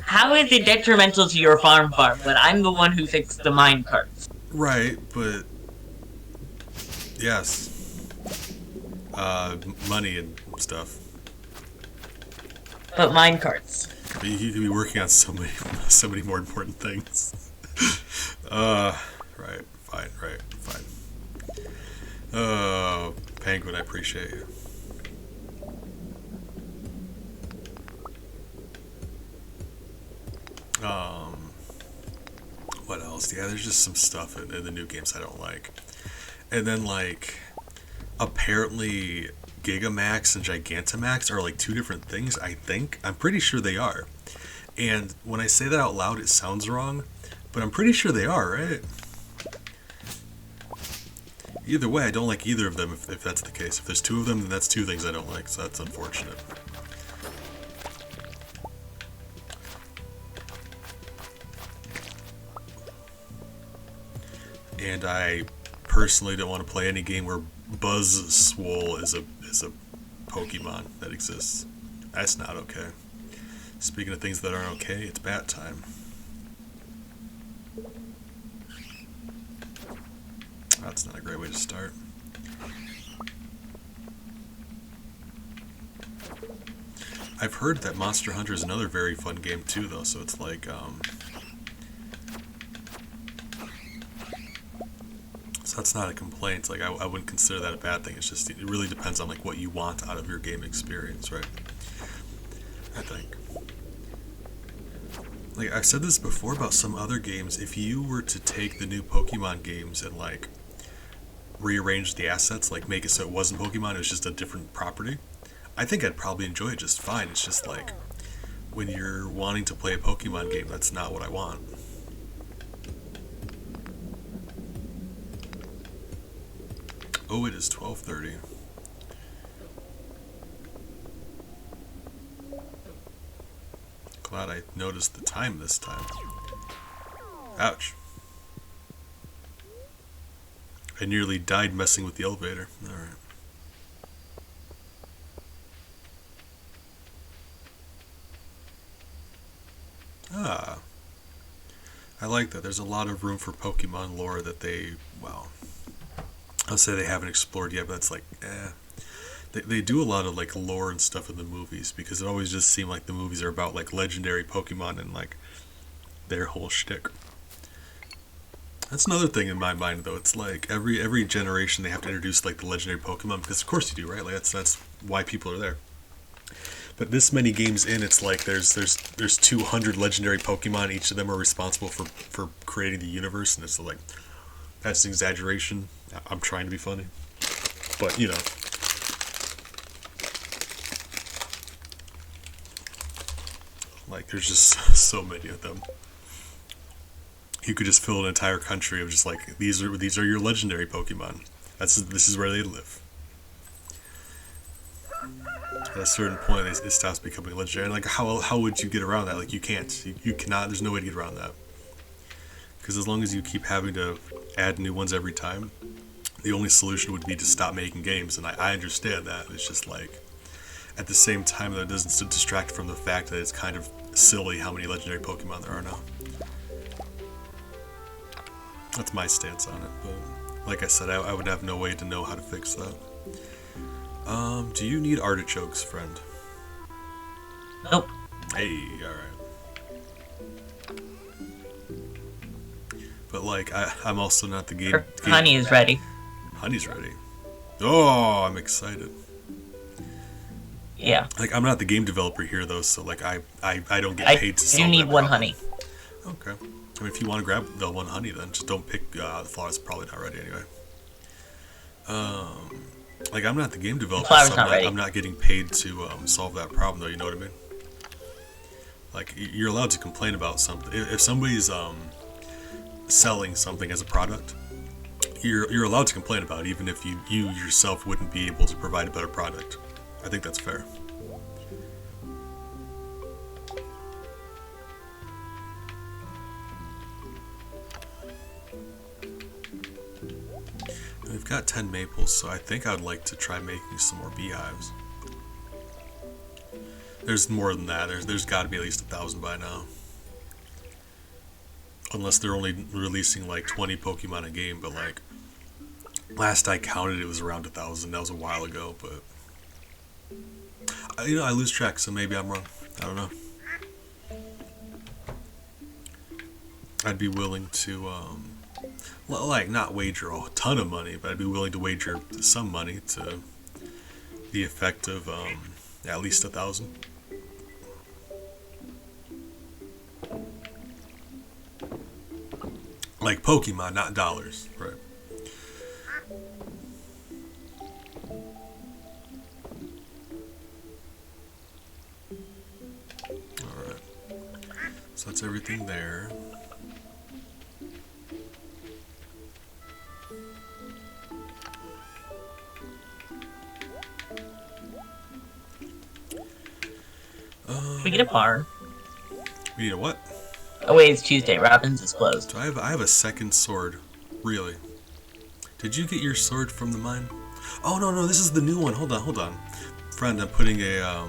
How is it detrimental to your farm when I'm the one who fixed the mine carts? Right, but yes, money and stuff. But mine carts. But you could be working on so many more important things. Right, fine. Penguin, I appreciate you. What else? Yeah, there's just some stuff in the new games I don't like. And then, like, apparently Gigamax and Gigantamax are like 2 different things, I think. I'm pretty sure they are. And when I say that out loud, it sounds wrong, but I'm pretty sure they are, right? Either way, I don't like either of them if that's the case. If there's 2 of them, then that's 2 things I don't like, so that's unfortunate. And I personally don't want to play any game where Buzzwole is a Pokemon that exists. That's not okay. Speaking of things that aren't okay, it's bat time. That's not a great way to start. I've heard that Monster Hunter is another very fun game too, though, so it's like, So that's not a complaint. Like I wouldn't consider that a bad thing. It's just it really depends on like what you want out of your game experience, right? I think. Like I've said this before about some other games. If you were to take the new Pokemon games and like rearrange the assets, like make it so it wasn't Pokemon, it was just a different property, I think I'd probably enjoy it just fine. It's just like when you're wanting to play a Pokemon game, that's not what I want. Oh, it is 12:30. Glad I noticed the time this time. Ouch. I nearly died messing with the elevator. Alright. Ah. I like that. There's a lot of room for Pokemon lore that they, well, I'll say they haven't explored yet, but it's like, They do a lot of like lore and stuff in the movies because it always just seemed like the movies are about like legendary Pokemon and like their whole shtick. That's another thing in my mind though. It's like every generation they have to introduce like the legendary Pokemon because of course you do, right? Like that's why people are there. But this many games in, it's like there's 200 legendary Pokemon. Each of them are responsible for creating the universe, and it's like that's an exaggeration. I'm trying to be funny, but you know. Like, there's just so many of them. You could just fill an entire country of just like these are your legendary Pokemon. This is where they live. At a certain point, it stops becoming legendary. And like, how would you get around that? Like, you can't. You cannot. There's no way to get around that. Because as long as you keep having to add new ones every time, the only solution would be to stop making games. And I understand that. It's just like, at the same time, that doesn't distract from the fact that it's kind of silly how many legendary Pokemon there are now. That's my stance on it, but like I said, I would have no way to know how to fix that. Do you need artichokes, friend? Nope. Hey, alright. But like, I'm also not the game... Honey is ready. Honey's ready. Oh, I'm excited. Yeah. Like, I'm not the game developer here, though, so, like, I don't get paid to solve you need that one problem. honey. Okay. I mean, if you want to grab the one honey, then just don't pick the flower's probably not ready anyway. Like, I'm not the game developer, so I'm not getting paid to solve that problem, though, you know what I mean? Like, you're allowed to complain about something. If somebody's selling something as a product, you're allowed to complain about it, even if you yourself wouldn't be able to provide a better product. I think that's fair. We've got 10 maples, so I think I'd like to try making some more beehives. There's more than that. There's got to be at least 1,000 by now. Unless they're only releasing like 20 Pokemon a game, but like last I counted it was around 1,000. That was a while ago, but I lose track, so maybe I'm wrong. I don't know. I'd be willing to like not wager a ton of money, but I'd be willing to wager some money to the effect of at least 1,000. Like Pokemon, not dollars, right? Alright. So that's everything there. Can we get a barn? We need a what? Oh wait, it's Tuesday. Robbins is closed. So I have a second sword. Really? Did you get your sword from the mine? Oh no, this is the new one. Hold on. Friend, I'm putting a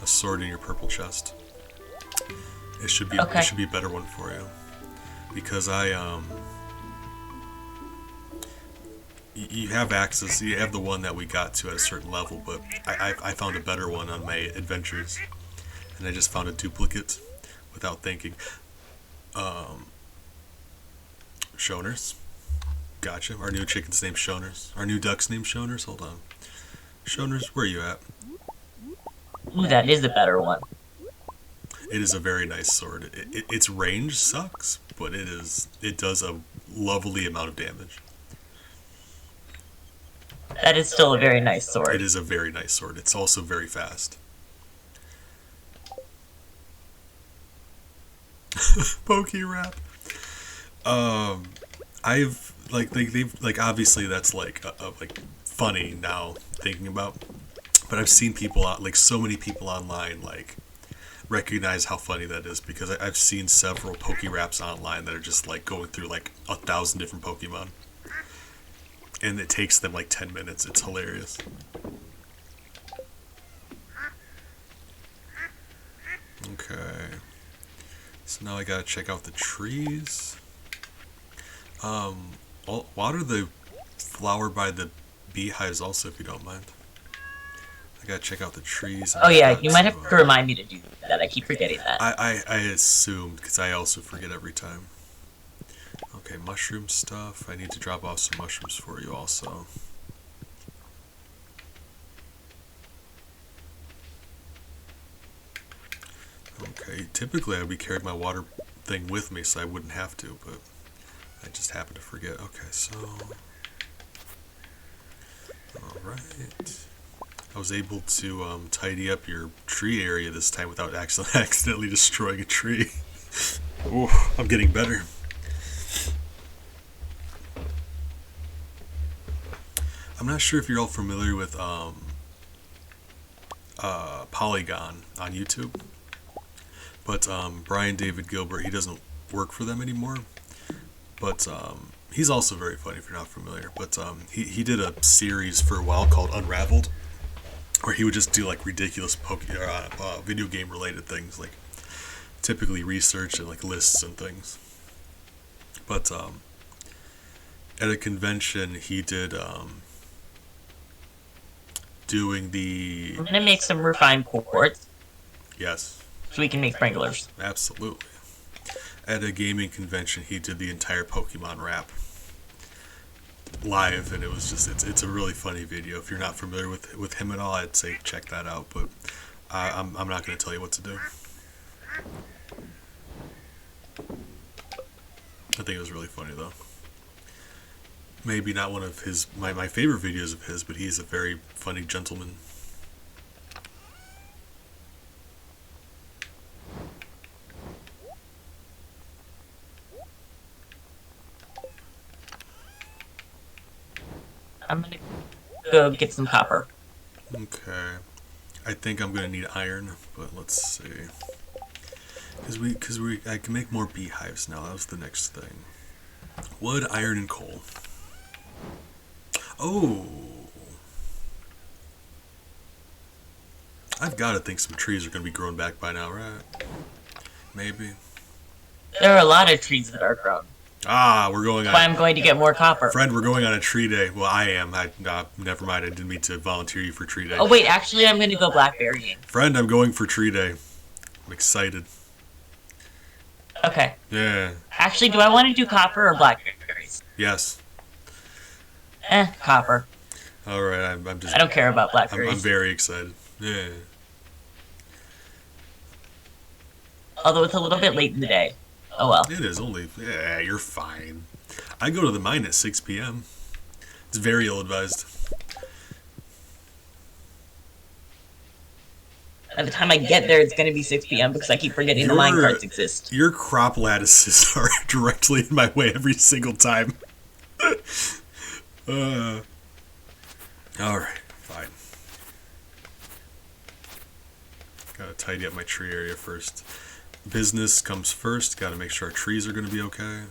sword in your purple chest. It should be okay. It should be a better one for you. Because you have access, you have the one that we got to at a certain level, but I found a better one on my adventures. And I just found a duplicate without thinking. Shoners. Gotcha. Our new chicken's named Shoners. Our new duck's named Shoners. Hold on. Shoners, where are you at? Ooh, that is a better one. It is a very nice sword. Its range sucks, but it does a lovely amount of damage. That is still a very nice sword. It is a very nice sword. It's also very fast. Pokey rap. I've they've obviously that's like funny now thinking about, but I've seen people out so many people online recognize how funny that is because I've seen several Poke Raps online that are just going through 1,000 different Pokemon, and it takes them 10 minutes. It's hilarious. Okay, so now I gotta check out the trees. Water the flower by the beehives also, if you don't mind. I gotta check out the trees. Oh yeah, you might have to remind me to do that. I keep forgetting that. I assumed, because I also forget every time. Okay, mushroom stuff. I need to drop off some mushrooms for you also. Okay, typically I would be carrying my water thing with me so I wouldn't have to, but I just happened to forget. Okay, so... Alright. I was able to tidy up your tree area this time without accidentally destroying a tree. Ooh, I'm getting better. I'm not sure if you're all familiar with Polygon on YouTube, but Brian David Gilbert, he doesn't work for them anymore, but he's also very funny if you're not familiar. But he did a series for a while called Unraveled, where he would just do ridiculous video game related things, typically research and lists and things. But at a convention he did doing the... I'm gonna make some refined quartz Yes, so we can make sprinklers. absolutely. At a gaming convention he did the entire Pokemon rap live, and it was just it's a really funny video. If you're not familiar with him at all, I'd say check that out, but I'm not going to tell you what to do. I think it was really funny though. Maybe not one of his my favorite videos of his, but he's a very funny gentleman. I'm gonna go get some copper. Okay, I think I'm gonna need iron, but let's see. Because I can make more beehives now. That was the next thing. Wood, iron, and coal. Oh, I've got to think some trees are gonna be growing back by now, right? Maybe. There are a lot of trees that are grown. Ah, we're going That's why on. I'm going to get more copper. Friend, we're going on a tree day. Well, I am. Never mind. I didn't mean to volunteer you for tree day. Oh wait, actually I'm gonna go blackberrying. Friend, I'm going for tree day. I'm excited. Okay. Yeah. Actually, do I want to do copper or blackberries? Yes. Copper. All right. I'm just. I don't care about I'm blackberries. very excited. Yeah. Although it's a little bit late in the day. Oh well. It is only. Yeah, you're fine. I go to the mine at 6 p.m. It's very ill-advised. By the time I get there, it's gonna be 6 p.m. because I keep forgetting the mine carts exist. Your crop lattices are directly in my way every single time. Alright, fine. Gotta tidy up my tree area first. Business comes first. Gotta make sure our trees are gonna be okay.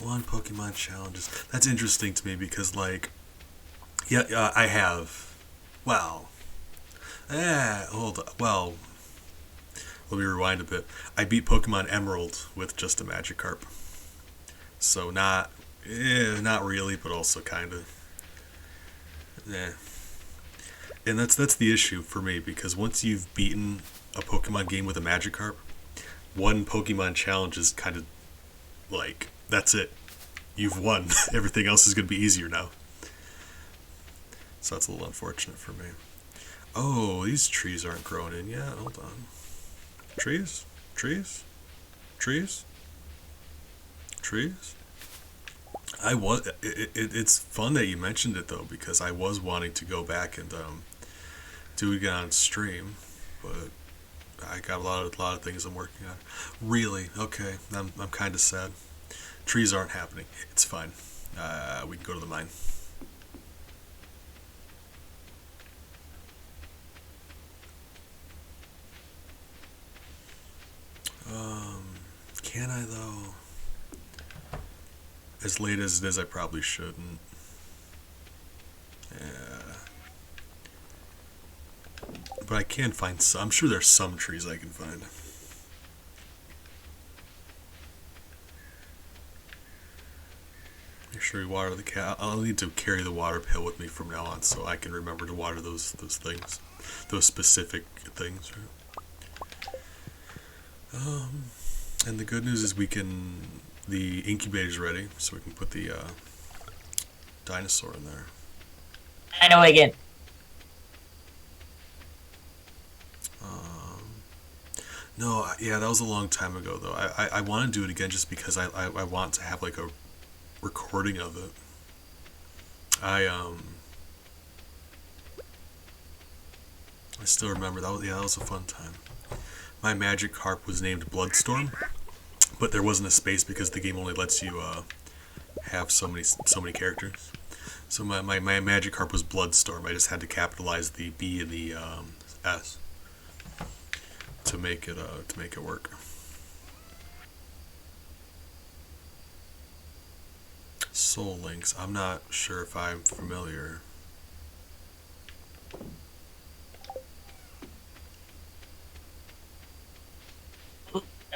One Pokemon challenges. That's interesting to me because, I have. Well. Hold on. Well, let me rewind a bit. I beat Pokemon Emerald with just a Magikarp. So not really, but also kind of. Yeah. And that's the issue for me, because once you've beaten a Pokemon game with a Magikarp, one Pokemon challenge is kind of like, that's it. You've won. Everything else is going to be easier now. So that's a little unfortunate for me. Oh, these trees aren't growing in yet. Hold on. Trees? Trees? Trees? Trees? It's fun that you mentioned it though, because I was wanting to go back and do it again on stream, but I got a lot of things I'm working on. Really? Okay. I'm kind of sad. Trees aren't happening. It's fine. We can go to the mine. Can I though? As late as it is, I probably shouldn't. Yeah. But I can find some. I'm sure there's some trees I can find. Make sure we water the cow. I'll need to carry the water pail with me from now on, so I can remember to water those things, those specific things. Right? And the good news is the incubator's ready, so we can put the dinosaur in there. I know again. No, yeah, that was a long time ago though. I want to do it again just because I want to have like a recording of it. I still remember that was a fun time. My magic harp was named Bloodstorm, but there wasn't a space because the game only lets you have so many characters. So my magic harp was Bloodstorm. I just had to capitalize the B and the S to make it work. Soul Links. I'm not sure if I'm familiar.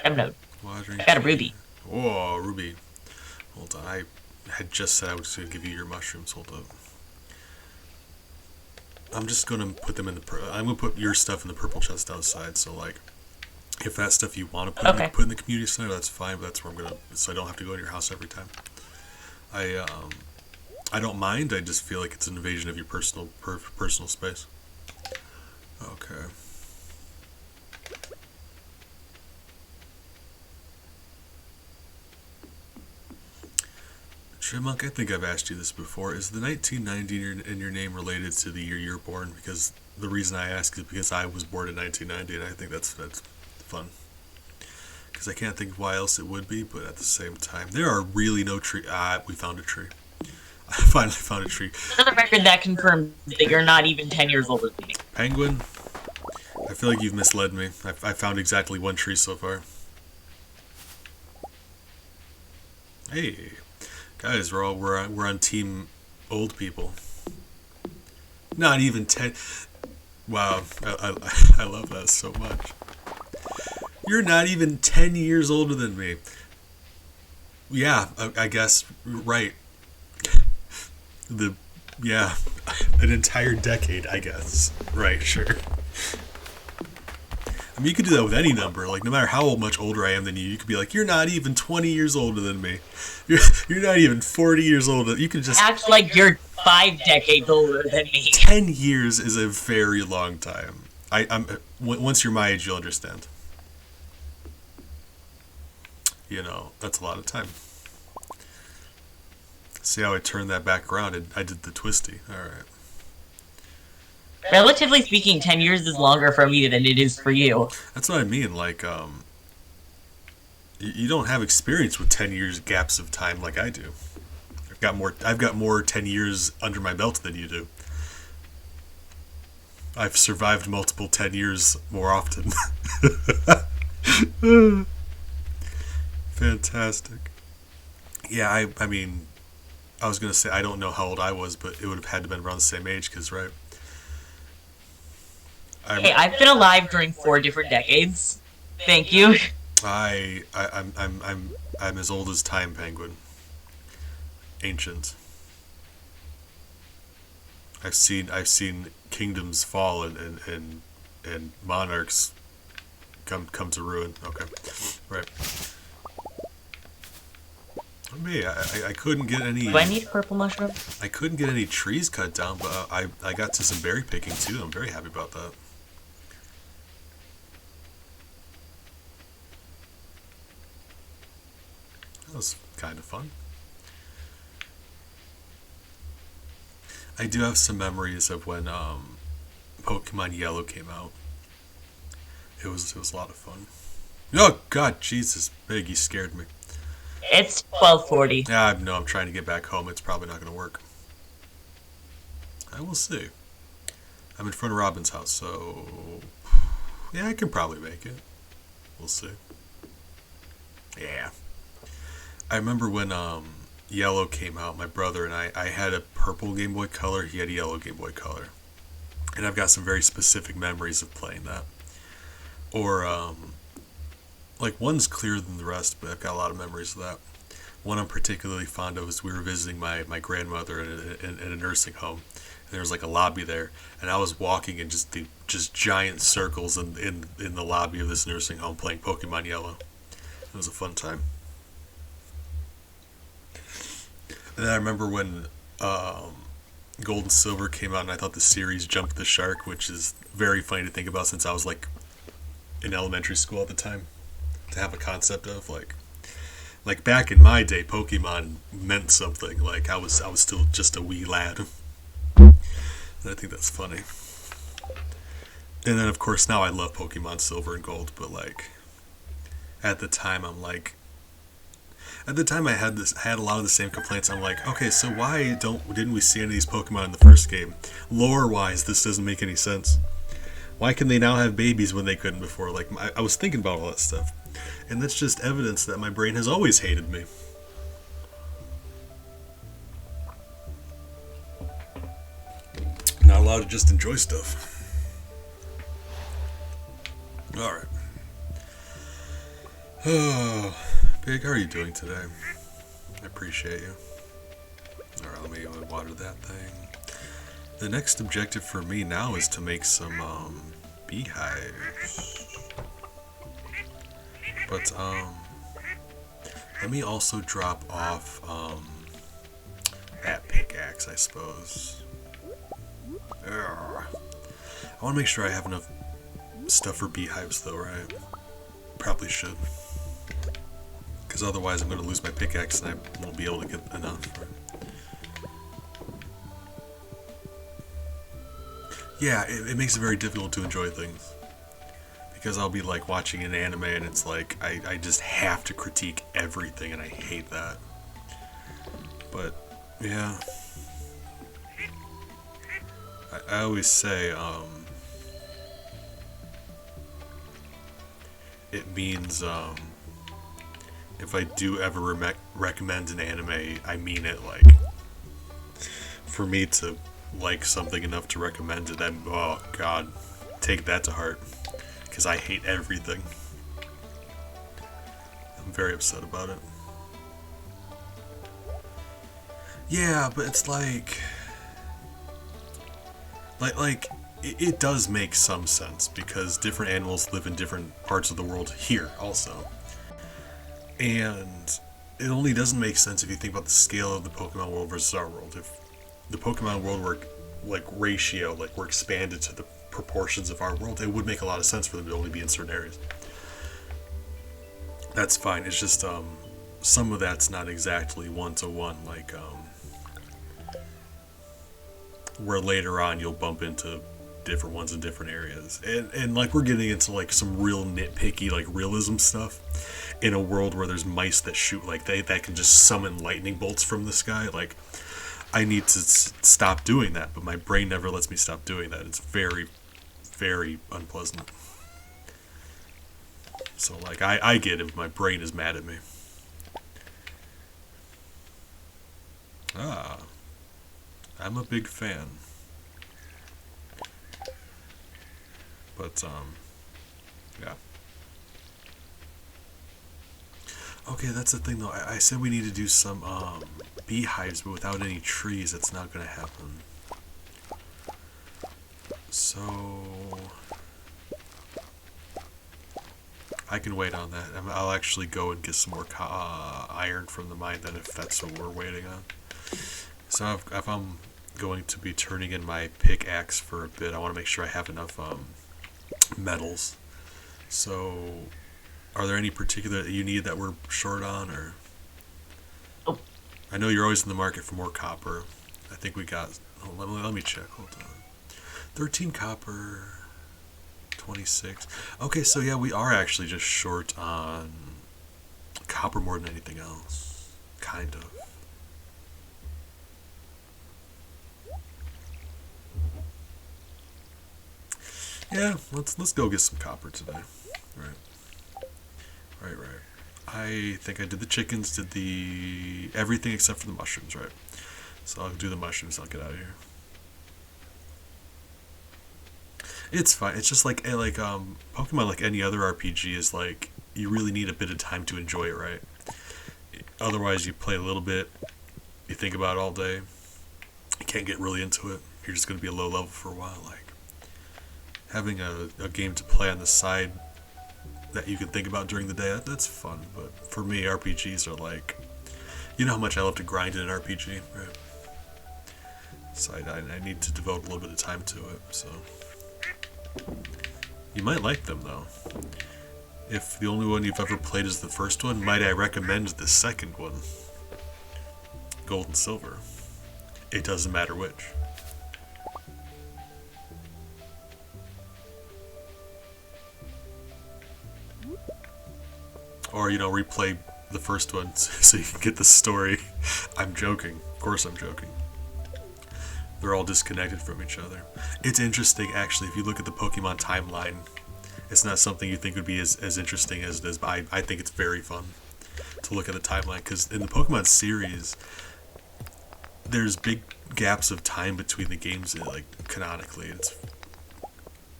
I'm no. Watering I got a ruby. Oh, ruby. Hold on. I had just said I was going to give you your mushrooms. Hold up. I'm just going to put them in I'm going to put your stuff in the purple chest outside. So, like, if that stuff you want to put in the community center, that's fine. But that's where I'm going to, so I don't have to go to your house every time. I don't mind. I just feel like it's an invasion of your personal space. Okay. Chipmunk, I think I've asked you this before. Is the 1990 in your name related to the year you're born? Because the reason I ask is because I was born in 1990, and I think that's fun. Because I can't think of why else it would be, but at the same time, there are really no tree. We found a tree. I finally found a tree. For the record, that confirms that you're not even 10 years older than me. Penguin, I feel like you've misled me. I found exactly one tree so far. Hey. Guys, we're on team old people. Not even 10. Wow, I love that so much. You're not even 10 years older than me. Yeah, I guess right. An entire decade, I guess. Right, sure. I mean, you could do that with any number. Like, no matter how much older I am than you could be like, you're not even 20 years older than me. You're not even 40 years older. You can just act like you're 5 decades older than me. 10 years is a very long time. Once you're my age, you'll understand. You know, that's a lot of time. See how I turned that back around? And I did the twisty. All right. Relatively speaking, 10 years is longer for me than it is for you. That's what I mean. Like, you don't have experience with 10 years gaps of time like I do. I've got more 10 years under my belt than you do. I've survived multiple 10 years more often. Fantastic. Yeah, I mean, I was going to say I don't know how old I was, but it would have had to have been around the same age, because, right? Hey, I've been alive during 4 different decades. Thank you. I'm as old as time, Penguin. Ancient. I've seen kingdoms fall and monarchs come to ruin. Okay, right. Me, I couldn't get any. Do I need purple mushrooms? I couldn't get any trees cut down, but I got to some berry picking too. I'm very happy about that. That was kind of fun. I do have some memories of when Pokemon Yellow came out. It was a lot of fun. Oh God, Jesus, Big, you scared me. It's 12:40. Yeah, I know. I'm trying to get back home. It's probably not going to work. I will see. I'm in front of Robin's house, so yeah, I can probably make it. We'll see. Yeah. I remember when Yellow came out, my brother and I had a purple Game Boy Color, he had a yellow Game Boy Color. And I've got some very specific memories of playing that. Or, like, one's clearer than the rest, but I've got a lot of memories of that. One I'm particularly fond of is we were visiting my grandmother in a nursing home. And there was, like, a lobby there. And I was walking in just giant circles in the lobby of this nursing home playing Pokemon Yellow. It was a fun time. And then I remember when Gold and Silver came out, and I thought the series jumped the shark, which is very funny to think about since I was like in elementary school at the time. To have a concept of like back in my day, Pokemon meant something. Like I was still just a wee lad. And I think that's funny. And then of course now I love Pokemon Silver and Gold, but like at the time I'm like. At the time, I had a lot of the same complaints. I'm like, okay, so why didn't we see any of these Pokemon in the first game? Lore-wise, this doesn't make any sense. Why can they now have babies when they couldn't before? Like, I was thinking about all that stuff, and that's just evidence that my brain has always hated me. Not allowed to just enjoy stuff. All right. Oh. Big, how are you doing today? I appreciate you. Alright, let me water that thing. The next objective for me now is to make some beehives. But let me also drop off that pickaxe, I suppose. Ugh. I want to make sure I have enough stuff for beehives though, right? Probably should. Because otherwise I'm going to lose my pickaxe and I won't be able to get enough. Yeah, it makes it very difficult to enjoy things. Because I'll be like watching an anime and it's like, I just have to critique everything and I hate that. But, yeah. I always say, it means, if I do ever recommend an anime, I mean it, like, for me to like something enough to recommend it, then, oh god, take that to heart, because I hate everything. I'm very upset about it. Yeah, but it's like it does make some sense, because different animals live in different parts of the world here, also. And it only doesn't make sense if you think about the scale of the Pokemon world versus our world. If the Pokemon world were like ratio, like we're expanded to the proportions of our world, it would make a lot of sense for them to only be in certain areas. That's fine. It's just some of that's not exactly one-to-one, like where later on you'll bump into different ones in different areas. And like we're getting into like some real nitpicky like realism stuff in a world where there's mice that shoot like that can just summon lightning bolts from the sky. Like I need to stop doing that, but my brain never lets me stop doing that. It's very, very unpleasant. So like I get it, my brain is mad at me. Ah, I'm a big fan. But yeah. Okay, that's the thing though. I said we need to do some beehives, but without any trees, it's not gonna happen. So I can wait on that. I'll actually go and get some more iron from the mine then, if that's what we're waiting on. So if I'm going to be turning in my pickaxe for a bit, I want to make sure I have enough metals. So, are there any particular that you need that we're short on, or? Oh. I know you're always in the market for more copper. I think we got. Oh, let me check. Hold on. 13 copper. 26. Okay, so yeah, we are actually just short on copper more than anything else. Kind of. Yeah, let's go get some copper today. Right. I think I did the chickens, did the everything except for the mushrooms, right? So I'll do the mushrooms, I'll get out of here. It's fine. It's just like Pokemon, like any other RPG, is like you really need a bit of time to enjoy it, right? Otherwise, you play a little bit, you think about it all day, you can't get really into it. You're just going to be a low level for a while. Like having a game to play on the side that you can think about during the day, that's fun. But for me, RPGs are like, you know how much I love to grind in an RPG, right? So I need to devote a little bit of time to it. So. You might like them, though. If the only one you've ever played is the first one, might I recommend the second one? Gold and Silver. It doesn't matter which. Or, replay the first one so you can get the story. I'm joking. Of course I'm joking. They're all disconnected from each other. It's interesting, actually, if you look at the Pokemon timeline. It's not something you think would be as interesting as it is, but I think it's very fun to look at the timeline, because in the Pokemon series, there's big gaps of time between the games, like, canonically. It's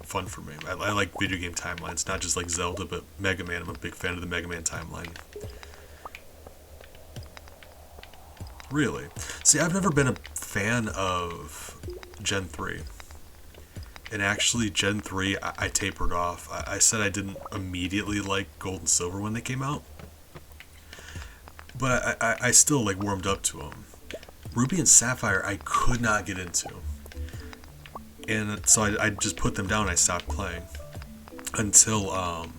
fun for me. I like video game timelines, not just like Zelda, but Mega Man. I'm a big fan of the Mega Man timeline. Really? See, I've never been a fan of Gen 3. And actually, Gen 3, I tapered off. I said I didn't immediately like Gold and Silver when they came out. But I still, like, warmed up to them. Ruby and Sapphire, I could not get into. And so I just put them down and I stopped playing. Until,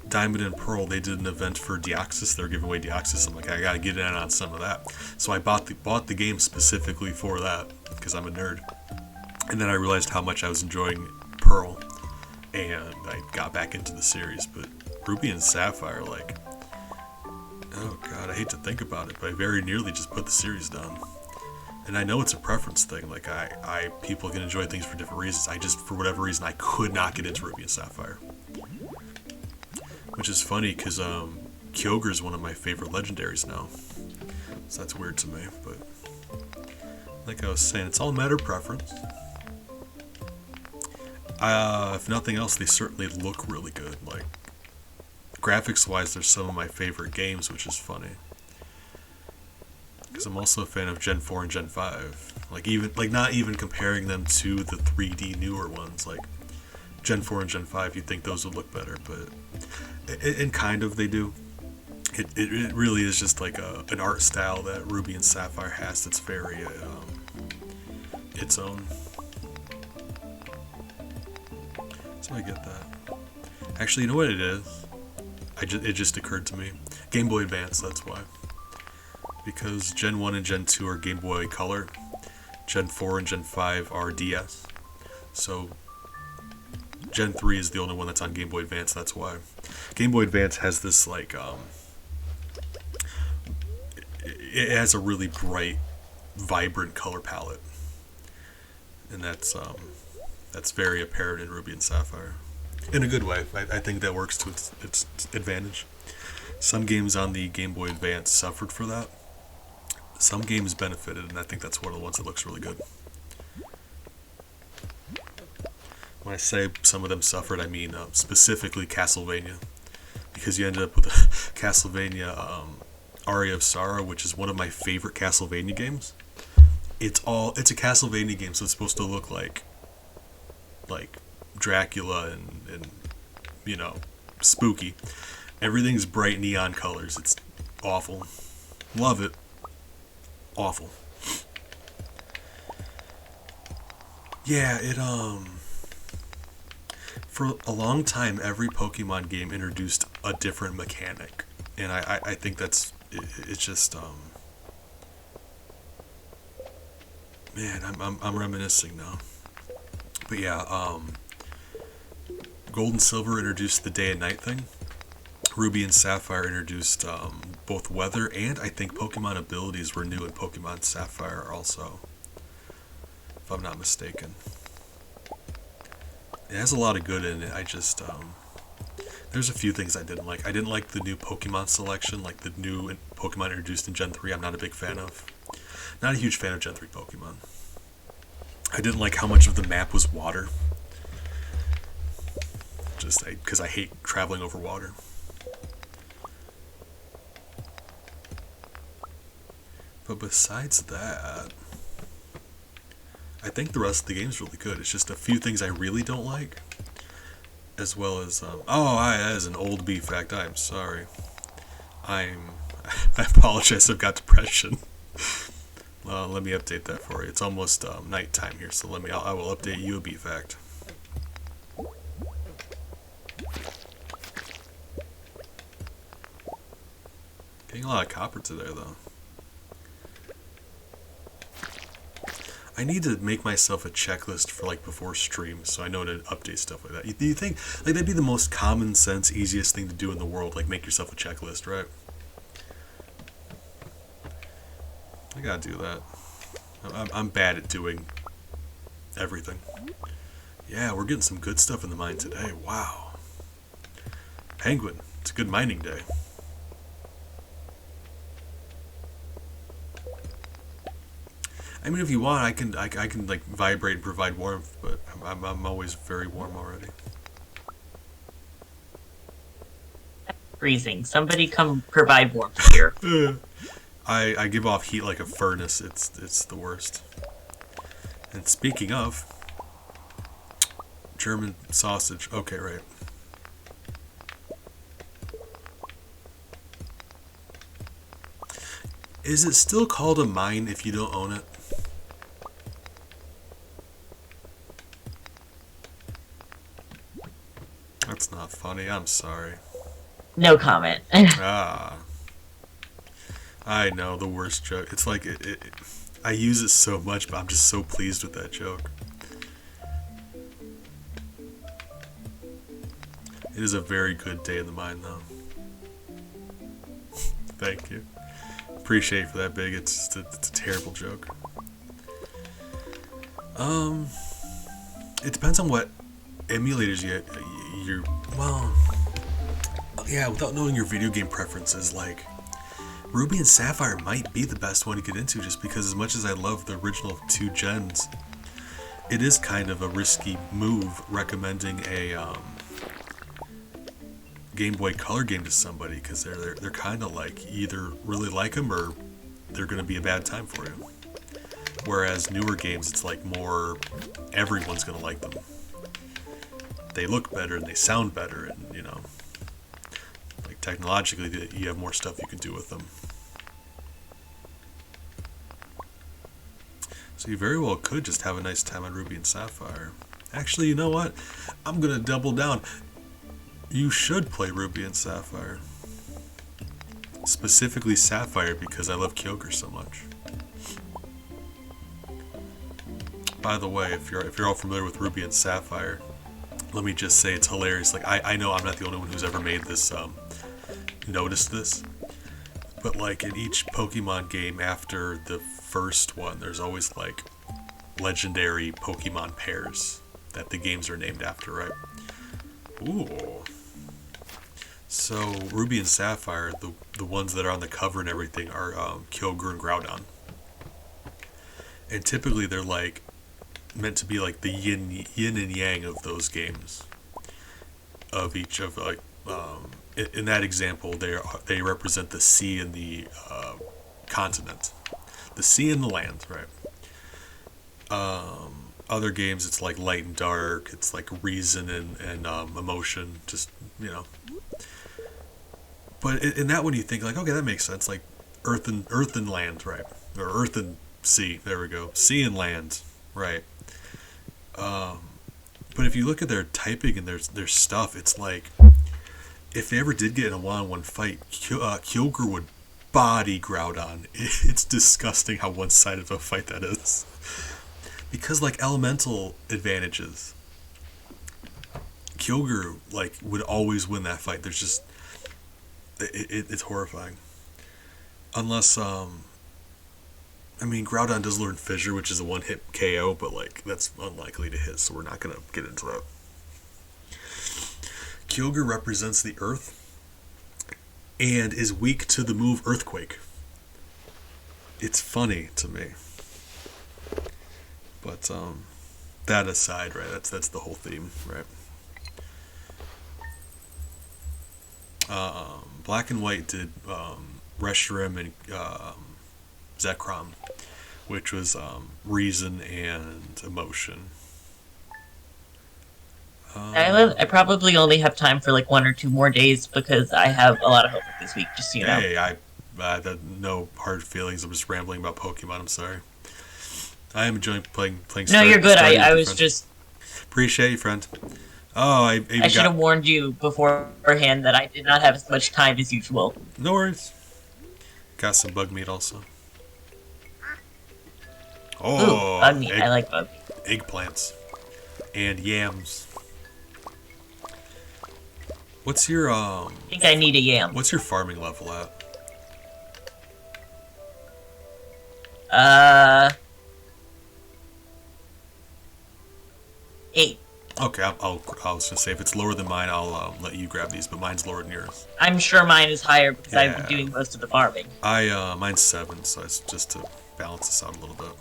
Diamond and Pearl, they did an event for Deoxys. They were giving away Deoxys. I'm like, I gotta get in on some of that. So I bought the game specifically for that, because I'm a nerd. And then I realized how much I was enjoying Pearl, and I got back into the series. But Ruby and Sapphire, like, oh god, I hate to think about it, but I very nearly just put the series down. And I know it's a preference thing. Like, people can enjoy things for different reasons. I just, for whatever reason, I could not get into Ruby and Sapphire. Which is funny, because Kyogre is one of my favorite legendaries now. So that's weird to me, but like I was saying, it's all a matter of preference. If nothing else, they certainly look really good. Like, graphics-wise, they're some of my favorite games, which is funny. Because I'm also a fan of Gen 4 and Gen 5. Like, not even comparing them to the 3D newer ones. Like, Gen 4 and Gen 5, you'd think those would look better, but... And kind of they do. It really is just like an art style that Ruby and Sapphire has that's very its own. So I get that. Actually, you know what it is? It just occurred to me. Game Boy Advance, that's why. Because Gen 1 and Gen 2 are Game Boy Color. Gen 4 and Gen 5 are DS. So Gen 3 is the only one that's on Game Boy Advance, that's why. Game Boy Advance has this, like, it has a really bright, vibrant color palette. And that's very apparent in Ruby and Sapphire. In a good way. I think that works to its advantage. Some games on the Game Boy Advance suffered for that. Some games benefited, and I think that's one of the ones that looks really good. When I say some of them suffered, I mean specifically Castlevania. Because you ended up with a Castlevania Aria of Sorrow, which is one of my favorite Castlevania games. It's a Castlevania game, so it's supposed to look like Dracula and you know, spooky. Everything's bright neon colors. It's awful. Love it. Awful. Yeah, for a long time, every Pokemon game introduced a different mechanic. And I think it's just, man, I'm reminiscing now. But yeah, Gold and Silver introduced the day and night thing. Ruby and Sapphire introduced both weather, and I think Pokemon abilities were new in Pokemon Sapphire also, if I'm not mistaken. It has a lot of good in it. I just, there's a few things I didn't like. I didn't like the new Pokemon selection, like the new Pokemon introduced in Gen 3. I'm not a big fan of. Not a huge fan of Gen 3 Pokemon. I didn't like how much of the map was water. Just because I hate traveling over water. But besides that, I think the rest of the game's really good. It's just a few things I really don't like. As well as, that is an old B fact. I'm sorry. I apologize, I've got depression. Let me update that for you. It's almost nighttime here, so I will update you a B fact. Getting a lot of copper today, though. I need to make myself a checklist for like before streams, so I know to update stuff like that. Do you think like that'd be the most common sense, easiest thing to do in the world? Like make yourself a checklist, right? I gotta do that. I'm bad at doing everything. Yeah, we're getting some good stuff in the mine today. Wow. Penguin. It's a good mining day. I mean, if you want, I can like vibrate and provide warmth, but I'm always very warm already. Freezing. Somebody come provide warmth here. I give off heat like a furnace. It's the worst. And speaking of German sausage, okay, right. Is it still called a mine if you don't own it? That's not funny. I'm sorry. No comment. Ah. I know, the worst joke. It's like, I use it so much, but I'm just so pleased with that joke. It is a very good day in the mine, though. Thank you. Appreciate it for that, Big. It's a terrible joke. It depends on what emulators you're, well, yeah, without knowing your video game preferences, like, Ruby and Sapphire might be the best one to get into, just because as much as I love the original 2 gens, it is kind of a risky move recommending a Game Boy Color game to somebody, because they're kind of like, you either really like them or they're going to be a bad time for you. Whereas newer games, it's like more, everyone's going to like them. They look better and they sound better, and you know, like technologically, you have more stuff you can do with them. So you very well could just have a nice time on Ruby and Sapphire. Actually, you know what? I'm gonna double down. You should play Ruby and Sapphire. Specifically Sapphire, because I love Kyogre so much. By the way, if you're all familiar with Ruby and Sapphire, let me just say it's hilarious. Like I know I'm not the only one who's ever made this noticed this. But like in each Pokemon game after the first one, there's always like legendary Pokemon pairs that the games are named after, right? Ooh. So Ruby and Sapphire, the ones that are on the cover and everything are Kyogre and Groudon. And typically they're like meant to be like the yin and yang of those games. Of each of like in that example, they represent the sea and the continent, the sea and the land, right? Other games, it's like light and dark. It's like reason and emotion. Just, you know. But in that one, you think like, okay, that makes sense. Like earth and land, right? Or earth and sea. There we go. Sea and land, right? But if you look at their typing and their stuff, it's like if they ever did get in a one-on-one fight, Kyogre would body Groudon. It's disgusting how one-sided of a fight that is. Because like elemental advantages, Kyogre like would always win that fight. There's just it's horrifying. Unless I mean, Groudon does learn Fissure, which is a one-hit KO, but like that's unlikely to hit, so we're not gonna get into that. Kyogre represents the Earth and is weak to the move Earthquake. It's funny to me, but that aside, right? That's the whole theme, right? Black and White did Reshiram and Zekrom, which was reason and emotion. I probably only have time for like 1 or 2 more days because I have a lot of homework this week, just so you know. Hey, I had no hard feelings. I'm just rambling about Pokemon. I'm sorry. I am enjoying playing. No, you're good. I was just... Appreciate you, friend. Oh, I should have warned you beforehand that I did not have as much time as usual. No worries. Got some bug meat also. Oh, ooh, bug meat. I like bug meat. Eggplants. And yams. What's your I think I need a yam. What's your farming level at? 8. Okay, I was gonna say if it's lower than mine, I'll let you grab these, but mine's lower than yours. I'm sure mine is higher because Yeah. I've been doing most of the farming. Mine's 7, so it's just to balance this out a little bit.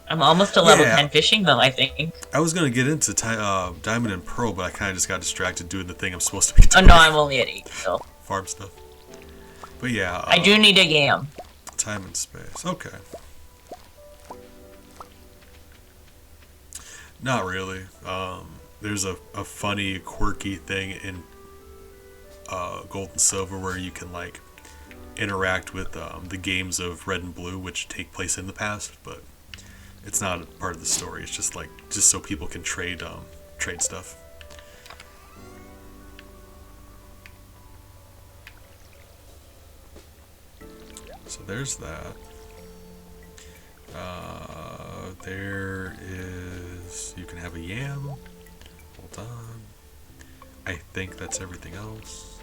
I'm almost to level Yeah. 10 fishing though, I think. I was gonna get into Diamond and Pearl, but I kind of just got distracted doing the thing I'm supposed to be Oh doing. no, I'm only at 8 still. Farm stuff. But yeah, I do need a yam. time and space. Okay. Not really. There's a funny, quirky thing in Gold and Silver where you can like interact with the games of Red and Blue, which take place in the past, but it's not a part of the story. It's just so people can trade stuff. So there's that. There is... You can have a yam. Hold on. I think that's everything else.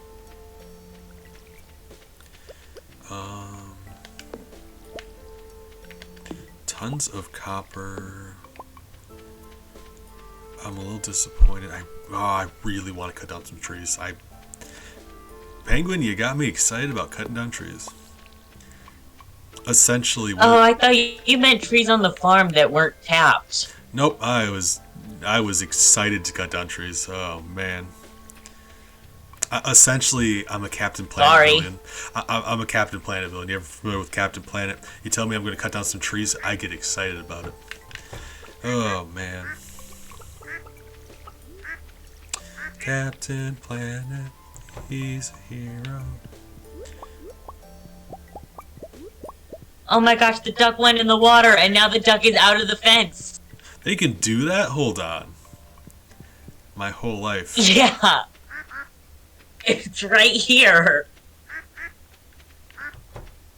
Tons of copper. I'm a little disappointed. I really want to cut down some trees. Penguin, you got me excited about cutting down trees. Essentially, Oh, I thought you meant trees on the farm that weren't tapped. Nope, I was excited to cut down trees. Oh man. Essentially, I'm a Captain Planet villain. I'm a Captain Planet villain. You ever familiar with Captain Planet? You tell me I'm going to cut down some trees, I get excited about it. Oh man. Captain Planet, he's a hero. Oh my gosh, the duck went in the water and now the duck is out of the fence. They can do that? Hold on. My whole life. Yeah. It's right here.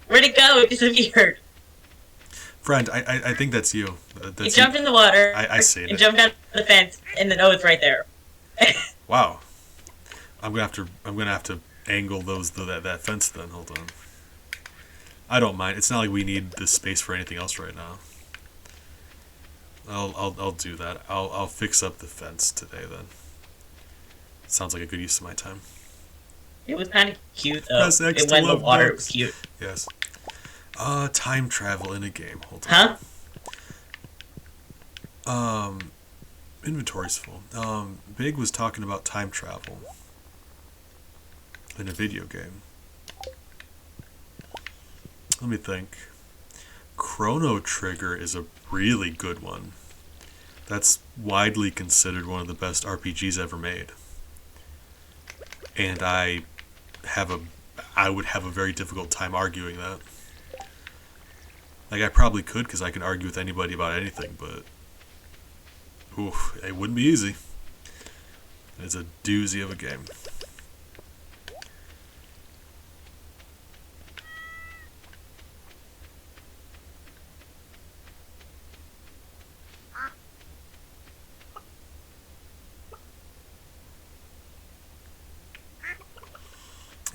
Where'd it go? It disappeared. Friend, I think that's you. That's It jumped in the water. I see It it. jumped out the fence, and then it's right there. Wow. I'm gonna have to angle that fence then. Hold on. I don't mind. It's not like we need this space for anything else right now. I'll do that. I'll fix up the fence today then. Sounds like a good use of my time. It was kind of cute though. Press X It to went in the love water. books. It was cute. Yes. Time travel in a game. Hold on. Huh? Inventory's full. Big was talking about time travel in a video game. Let me think. Chrono Trigger is a really good one. That's widely considered one of the best RPGs ever made. And I would have a very difficult time arguing that. Like, I probably could, because I can argue with anybody about anything, but oof, it wouldn't be easy. It's a doozy of a game.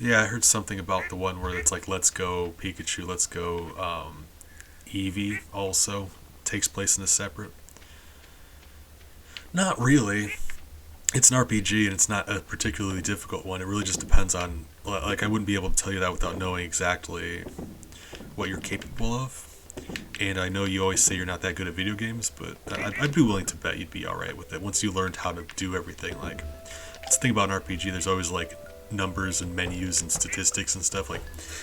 Yeah, I heard something about the one where it's like, let's go Pikachu, let's go Eevee also takes place in a separate. Not really. It's an RPG and it's not a particularly difficult one. It really just depends on, like, I wouldn't be able to tell you that without knowing exactly what you're capable of. And I know you always say you're not that good at video games, but I'd be willing to bet you'd be alright with it once you learned how to do everything. Like, that's the thing about an RPG, there's always like numbers and menus and statistics and stuff. Like,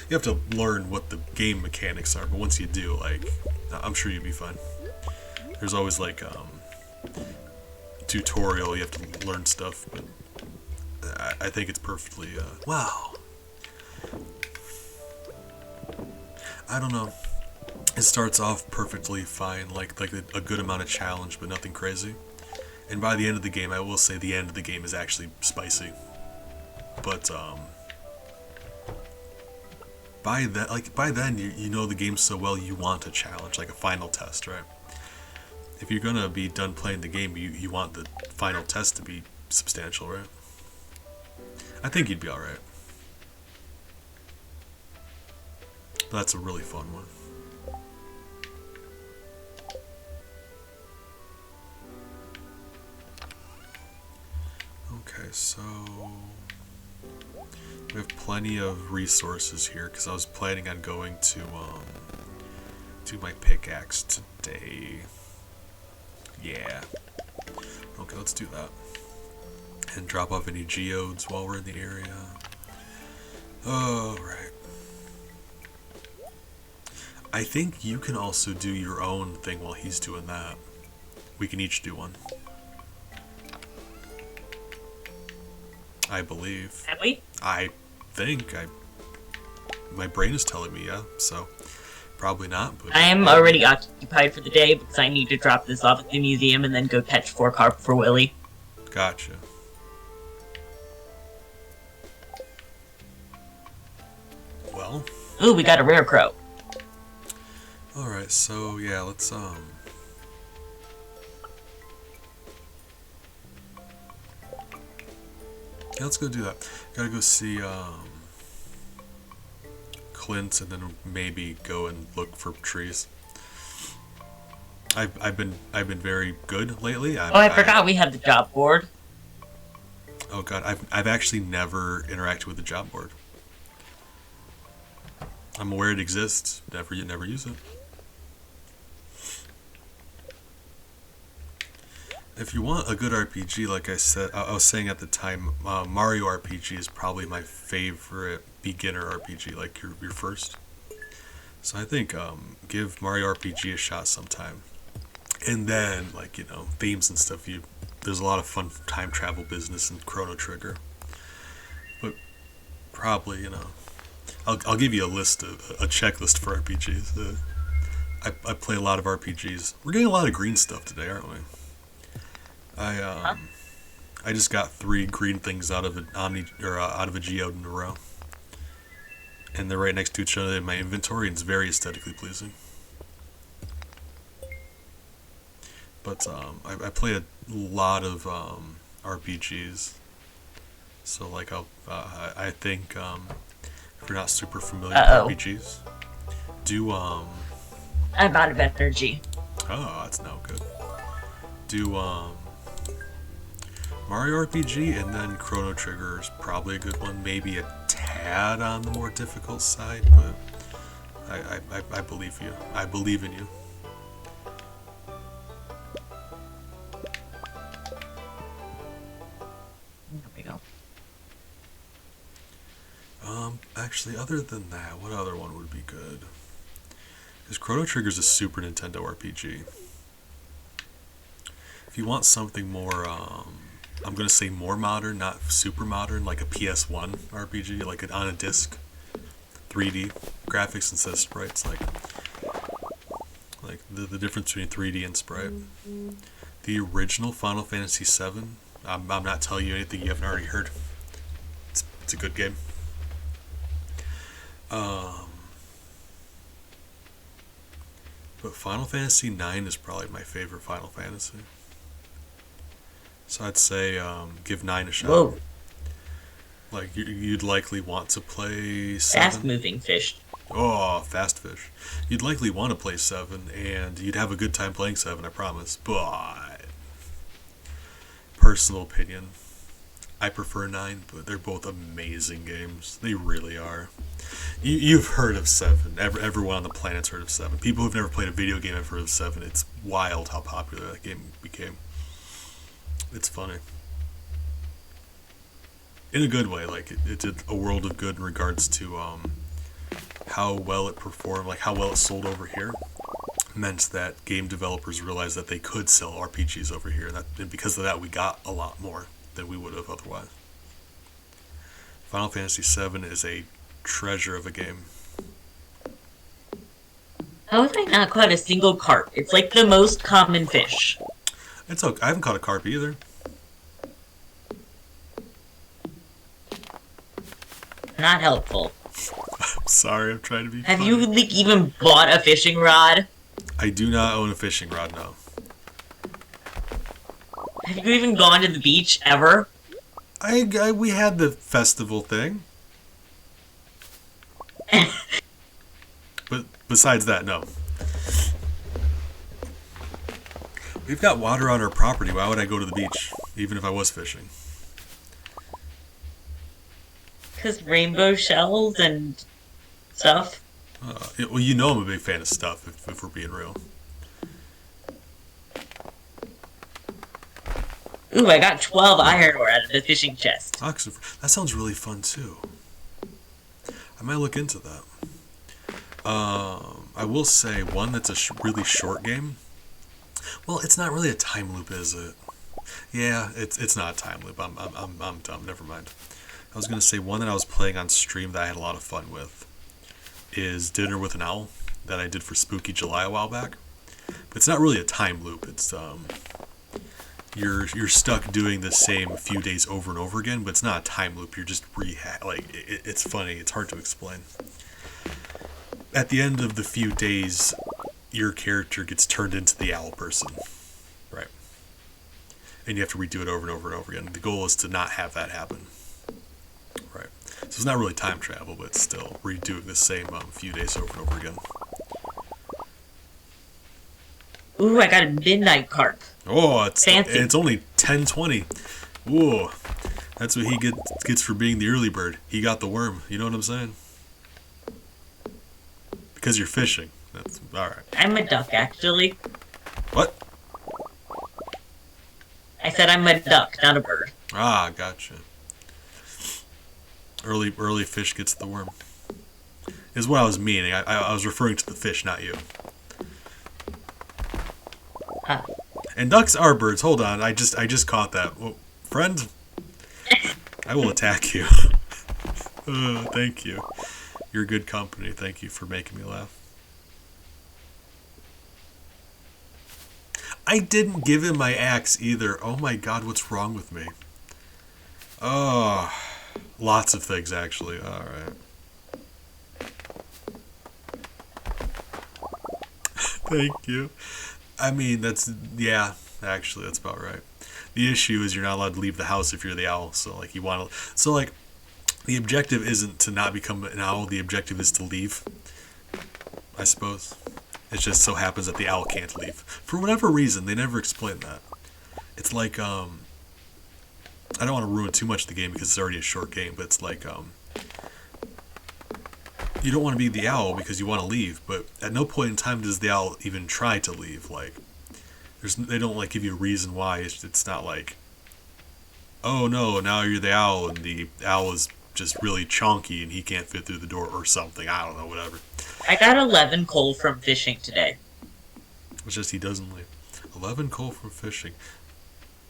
you have to learn what the game mechanics are, but once you do, like, I'm sure you'd be fine. There's always like tutorial, you have to learn stuff, but I think it's perfectly wow. I don't know. It starts off perfectly fine, like a good amount of challenge, but nothing crazy. And by the end of the game, I will say the end of the game is actually spicy. But by then you know the game so well you want a challenge, like a final test, right? If you're gonna be done playing the game, you want the final test to be substantial, right? I think you'd be alright. That's a really fun one. Okay, so we have plenty of resources here because I was planning on going to do my pickaxe today. Yeah. Okay, let's do that. And drop off any geodes while we're in the area. Alright. I think you can also do your own thing while he's doing that. We can each do one. I believe. Have we? I think. My brain is telling me, yeah, so probably not. But I am already occupied for the day because I need to drop this off at the museum and then go catch 4 carp for Willy. Gotcha. Well. Ooh, we got a rare crow. Alright, so yeah, let's yeah, let's go do that. Gotta go see Clint and then maybe go and look for trees. I've been very good lately. I forgot we had the job board. Oh god, I've actually never interacted with the job board. I'm aware it exists, never use it. If you want a good RPG, like I said, I was saying at the time, Mario RPG is probably my favorite beginner RPG, like your first. So I think give Mario RPG a shot sometime. And then, like, you know, themes and stuff, there's a lot of fun time travel business in Chrono Trigger. But probably, you know, I'll give you a list, a checklist for RPGs. I play a lot of RPGs. We're getting a lot of green stuff today, aren't we? I just got 3 green things out of out of a geode in a row, and they're right next to each other in my inventory, and it's very aesthetically pleasing. But I play a lot of RPGs, so like I think if you're not super familiar with RPGs, do I'm out of energy. Oh, that's now good. Do Mario RPG, and then Chrono Trigger is probably a good one. Maybe a tad on the more difficult side, but I believe you. I believe in you. There we go. Actually, other than that, what other one would be good? Because Chrono Trigger's a Super Nintendo RPG. If you want something more, I'm going to say more modern, not super modern, like a PS1 RPG, like on a disc, 3D graphics instead of sprites, like the difference between 3D and sprite. The original Final Fantasy VII, I'm not telling you anything you haven't already heard. It's a good game. But Final Fantasy IX is probably my favorite Final Fantasy. So I'd say give 9 a shot. Whoa. Like you'd likely want to play 7. Fast-moving fish. Oh, fast fish. You'd likely want to play 7, and you'd have a good time playing 7, I promise. But personal opinion, I prefer 9, but they're both amazing games. They really are. You've heard of 7. Everyone on the planet's heard of 7. People who've never played a video game have heard of 7. It's wild how popular that game became. It's funny. In a good way, like it did a world of good in regards to how well it performed, like how well it sold over here. Meant that game developers realized that they could sell RPGs over here, and because of that, we got a lot more than we would have otherwise. Final Fantasy VII is a treasure of a game. How have I not caught a single carp? It's like the most common fish. It's okay. I haven't caught a carp either. Not helpful. I'm sorry, I'm trying to be Have funny. you like even bought a fishing rod? I do not own a fishing rod, no. Have you even gone to the beach ever? We had the festival thing. But besides that, no. We've got water on our property. Why would I go to the beach, even if I was fishing? Because rainbow shells and stuff. Well, you know I'm a big fan of stuff, if we're being real. Ooh, I got 12 iron ore out of the fishing chest. That sounds really fun, too. I might look into that. I will say, one that's a really short game. Well, it's not really a time loop, is it? Yeah, it's not a time loop. I'm dumb. Never mind. I was gonna say one that I was playing on stream that I had a lot of fun with is Dinner with an Owl that I did for Spooky July a while back. But it's not really a time loop. It's you're stuck doing the same few days over and over again, but it's not a time loop. You're just it's funny. It's hard to explain. At the end of the few days, your character gets turned into the owl person, right? And you have to redo it over and over and over again. The goal is to not have that happen, right? So it's not really time travel, but it's still redoing the same few days over and over again. Ooh, I got a midnight carp. Oh, it's Fancy. It's only 10:20. Whoa, that's what he gets for being the early bird. He got the worm. You know what I'm saying? Because you're fishing. That's all right. I'm a duck, actually. What? I said I'm a duck, not a bird. Ah, gotcha. Early fish gets the worm. Is what I was meaning. I was referring to the fish, not you. And ducks are birds. Hold on, I just caught that. Well, friend, I will attack you. Thank you. You're good company. Thank you for making me laugh. I didn't give him my axe either. Oh my god, what's wrong with me? Oh, lots of things actually. Alright. Thank you. I mean, yeah, actually, that's about right. The issue is you're not allowed to leave the house if you're the owl, so like the objective isn't to not become an owl, the objective is to leave, I suppose. It just so happens that the owl can't leave. For whatever reason, they never explain that. It's like, I don't want to ruin too much of the game because it's already a short game, but it's like, you don't want to be the owl because you want to leave, but at no point in time does the owl even try to leave. Like, they don't like give you a reason why. It's not like, oh no, now you're the owl and the owl is just really chonky and he can't fit through the door or something. I don't know, whatever. I got 11 coal from fishing today. It's just he doesn't leave. 11 coal from fishing.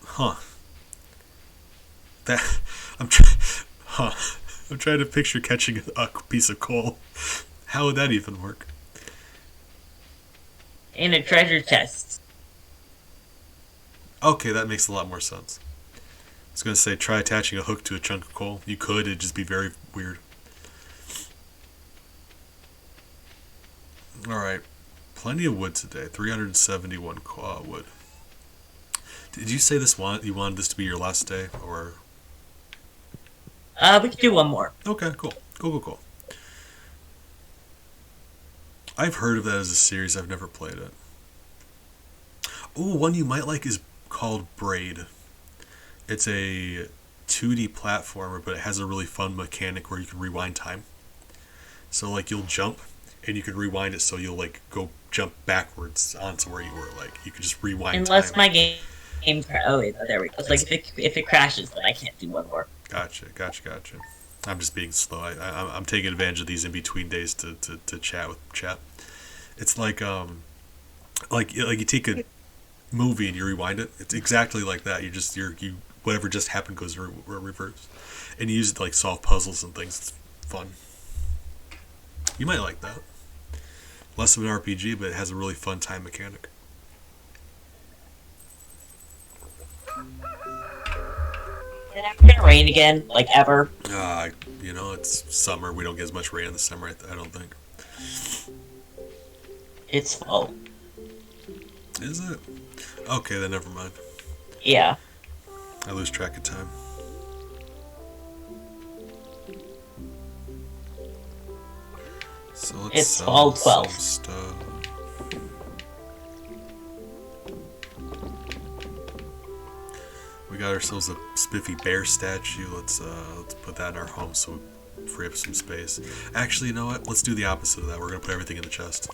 Huh. That I'm trying to picture catching a piece of coal. How would that even work? In a treasure chest. Okay, that makes a lot more sense. I was gonna say try attaching a hook to a chunk of coal. You could, it'd just be very weird. Alright. Plenty of wood today. 371 wood. Did you say you wanted this to be your last day, or? We could do one more. Okay, cool. Cool. I've heard of that as a series. I've never played it. Oh, one you might like is called Braid. It's a 2D platformer, but it has a really fun mechanic where you can rewind time. So, like, you'll jump, and you can rewind it so you'll, like, go jump backwards onto where you were. Like, you can just rewind Unless time. my game oh wait, there we go. It's like if it crashes, then I can't do one more. Gotcha. I'm just being slow. I'm taking advantage of these in between days to chat with chat. It's like you take a movie and you rewind it. It's exactly like that. You whatever just happened goes reverse, and you use it to like solve puzzles and things. It's fun. You might like that. Less of an RPG, but it has a really fun time mechanic. Is it ever gonna rain again? Like ever? It's summer. We don't get as much rain in the summer, I don't think. It's fall. Is it? Okay, then never mind. Yeah. I lose track of time. So let's It's sell fall some 12. stuff. We got ourselves a spiffy bear statue. Let's put that in our home so we free up some space. Actually, you know what? Let's do the opposite of that. We're gonna put everything in the chest.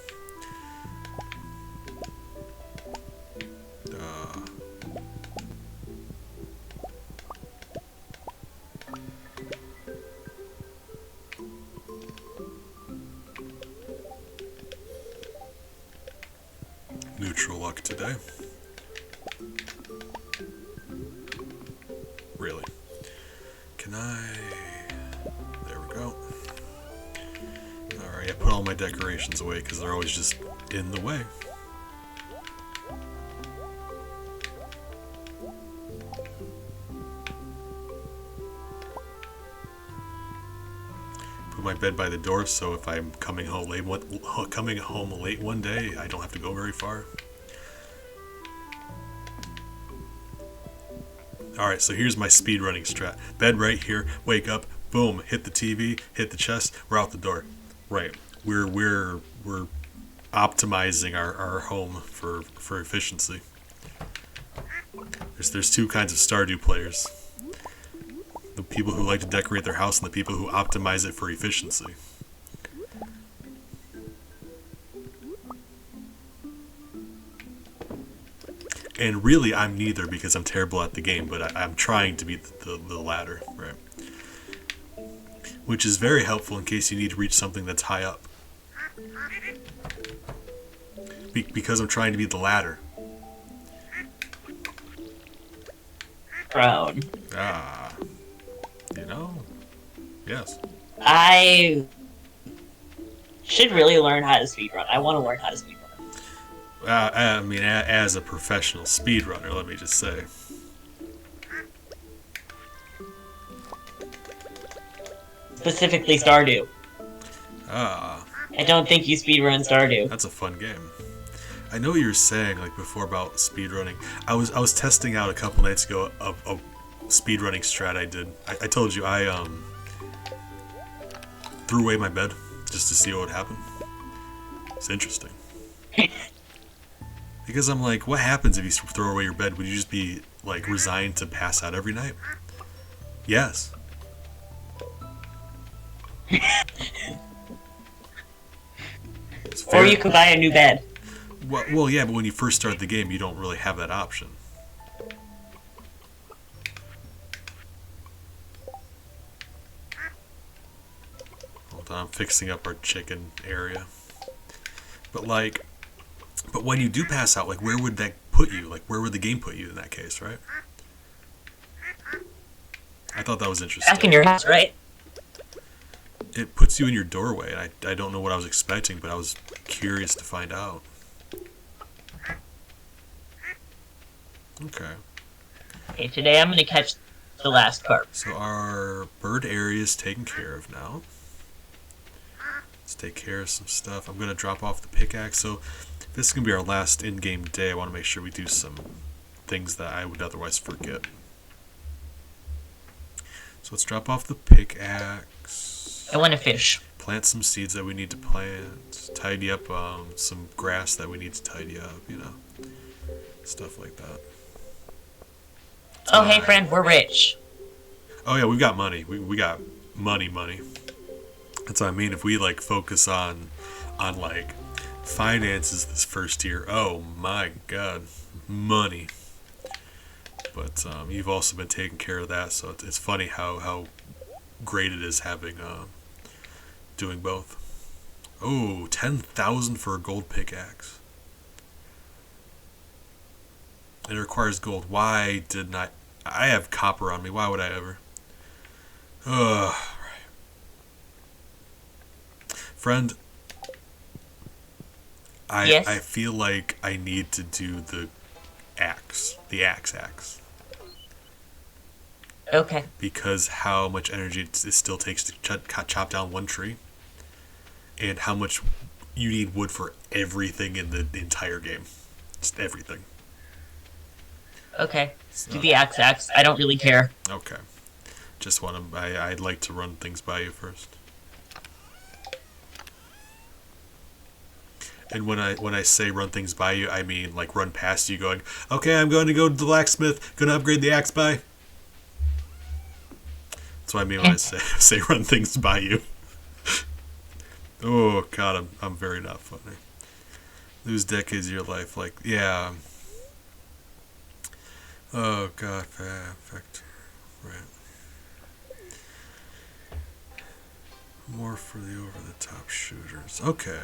Neutral luck today. Really? Can I? There we go. Alright, I put all my decorations away because they're always just in the way. Put my bed by the door so if I'm coming home late one day, I don't have to go very far. Alright, so here's my speedrunning strat. Bed right here, wake up, boom, hit the TV, hit the chest, we're out the door. Right. We're optimizing our home for efficiency. There's two kinds of Stardew players. The people who like to decorate their house and the people who optimize it for efficiency. And really, I'm neither because I'm terrible at the game, but I'm trying to be the latter, right? Which is very helpful in case you need to reach something that's high up. Because I'm trying to be the latter. Prone. Ah. You know? Yes. I should really learn how to speedrun. I want to learn how to speedrun. I mean, as a professional speedrunner, let me just say. Specifically Stardew. Ah. I don't think you speedrun Stardew. That's a fun game. I know what you were saying like before about speedrunning. I was testing out a couple nights ago a speedrunning strat I did. I told you I threw away my bed just to see what would happen. It's interesting. Because I'm like, what happens if you throw away your bed? Would you just be like resigned to pass out every night? Yes. Or you could buy a new bed. Well, yeah, but when you first start the game, you don't really have that option. fixing up our chicken area. But like, but when you do pass out, like, where would that put you? Like, where would the game put you in that case, right? I thought that was interesting. Back in your house, right? It puts you in your doorway. I don't know what I was expecting, but I was curious to find out. Okay. Okay, today I'm gonna catch the last carp. So our bird area is taken care of now. Let's take care of some stuff. I'm gonna drop off the pickaxe. So this is gonna be our last in-game day. I want to make sure we do some things that I would otherwise forget. So let's drop off the pickaxe. I want to fish. Plant some seeds that we need to plant. Tidy up some grass that we need to tidy up. You know, stuff like that. Oh, hey friend, we're rich. Oh yeah, we've got money. We got money. That's what I mean. If we like focus on like finances this first year, oh my god, money. But you've also been taking care of that, so it's funny how great it is having doing both. Oh, 10,000 for a gold pickaxe. It requires gold. Why didn't I have copper on me. Why would I ever? Ugh. Right. Friend, Yes? I feel like I need to do the axe. Okay. Because how much energy it still takes to chop down one tree. And how much you need wood for everything in the entire game. Just everything. Okay. So, Do the axe. I don't really care. okay. Just want to. I'd like to run things by you first. And when I say run things by you, I mean like run past you, going, okay, I'm going to go to the blacksmith, going to upgrade the axe by. That's what I mean when I say run things by you. Oh God, I'm very not funny. Lose decades of your life, like yeah. Oh God, perfect. Right. More for the over-the-top shooters. Okay.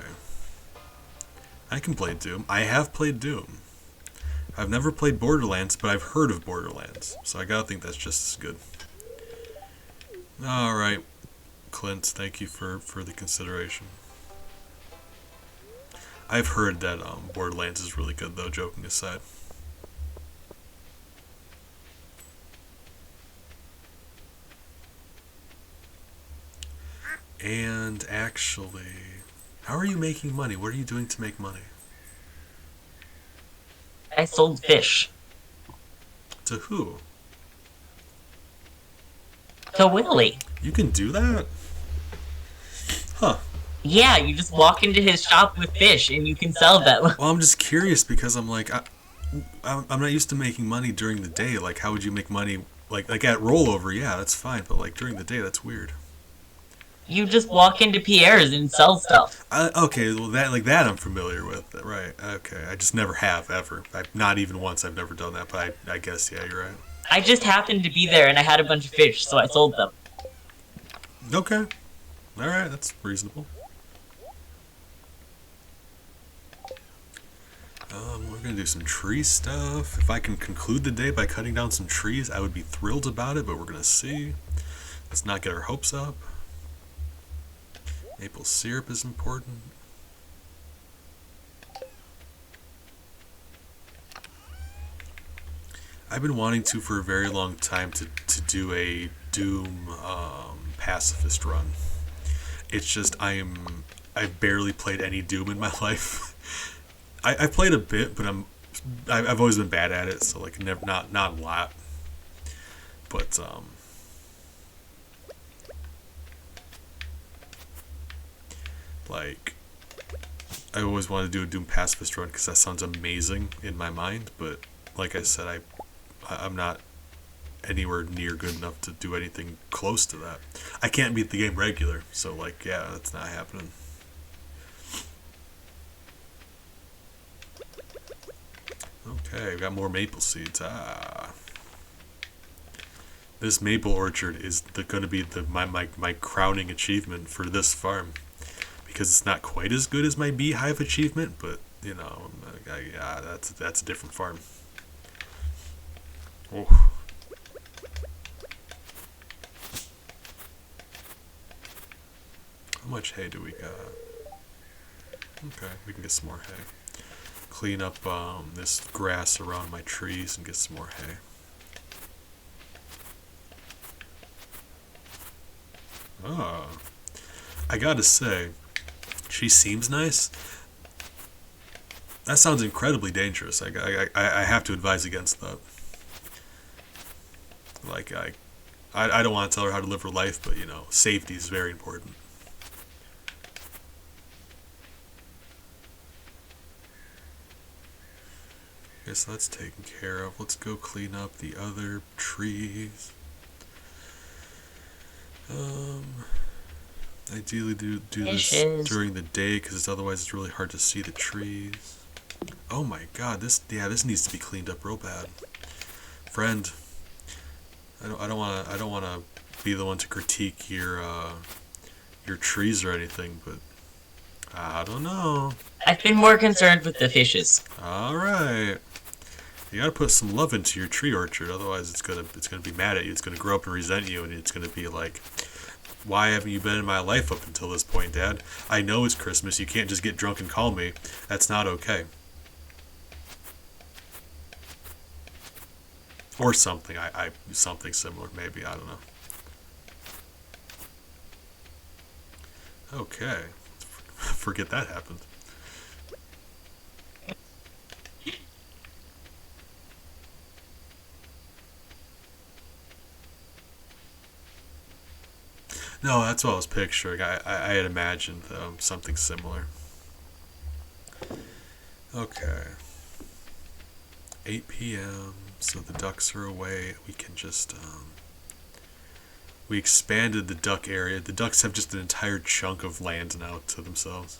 I can play Doom. I have played Doom. I've never played Borderlands, but I've heard of Borderlands, so I gotta think that's just as good. Alright, Clint, thank you for the consideration. I've heard that Borderlands is really good, though, joking aside. And actually, how are you making money? What are you doing to make money? I sold fish. To who? To Willie. You can do that? Huh. Yeah, you just walk into his shop with fish and you can sell them. Well, I'm just curious because I'm like, I'm not used to making money during the day. Like, how would you make money? Like at rollover, yeah, that's fine. But like during the day, that's weird. You just walk into Pierre's and sell stuff. Okay, well that I'm familiar with. Right. Okay, I just never have ever. Not even once. I've never done that. But I guess yeah, you're right. I just happened to be there and I had a bunch of fish, so I sold them. Okay. All right, that's reasonable. We're gonna do some tree stuff. If I can conclude the day by cutting down some trees, I would be thrilled about it. But we're gonna see. Let's not get our hopes up. Maple syrup is important. I've been wanting to for a very long time to do a Doom pacifist run. It's just I've barely played any Doom in my life. I've played a bit, but I've always been bad at it, so like never not a lot. But like I always wanted to do a Doom pacifist run because that sounds amazing in my mind, but like I said, I'm not anywhere near good enough to do anything close to that. I can't beat the game regular, so like yeah, that's not happening. Okay, we got more maple seeds. This maple orchard is going to be my crowning achievement for this farm, because it's not quite as good as my beehive achievement, but you know, yeah, that's a different farm. Oh. How much hay do we got? Okay, we can get some more hay. Clean up this grass around my trees and get some more hay. Oh, I gotta say, she seems nice. That sounds incredibly dangerous. I have to advise against that. Like, I don't want to tell her how to live her life, but, you know, safety is very important. Okay, so that's taken care of. Let's go clean up the other trees. Ideally do this during the day, because otherwise it's really hard to see the trees. Oh my god, this needs to be cleaned up real bad. Friend, I don't wanna be the one to critique your trees or anything, but I don't know. I've been more concerned with the fishes. Alright. You gotta put some love into your tree orchard, otherwise it's gonna be mad at you. It's gonna grow up and resent you, and it's gonna be like, why haven't you been in my life up until this point, Dad? I know it's Christmas. You can't just get drunk and call me. That's not okay. Or something. Something similar, maybe. I don't know. Okay. Forget that happened. No, that's what I was picturing. I had imagined something similar. Okay. 8 p.m. So the ducks are away. We can just we expanded the duck area. The ducks have just an entire chunk of land now to themselves.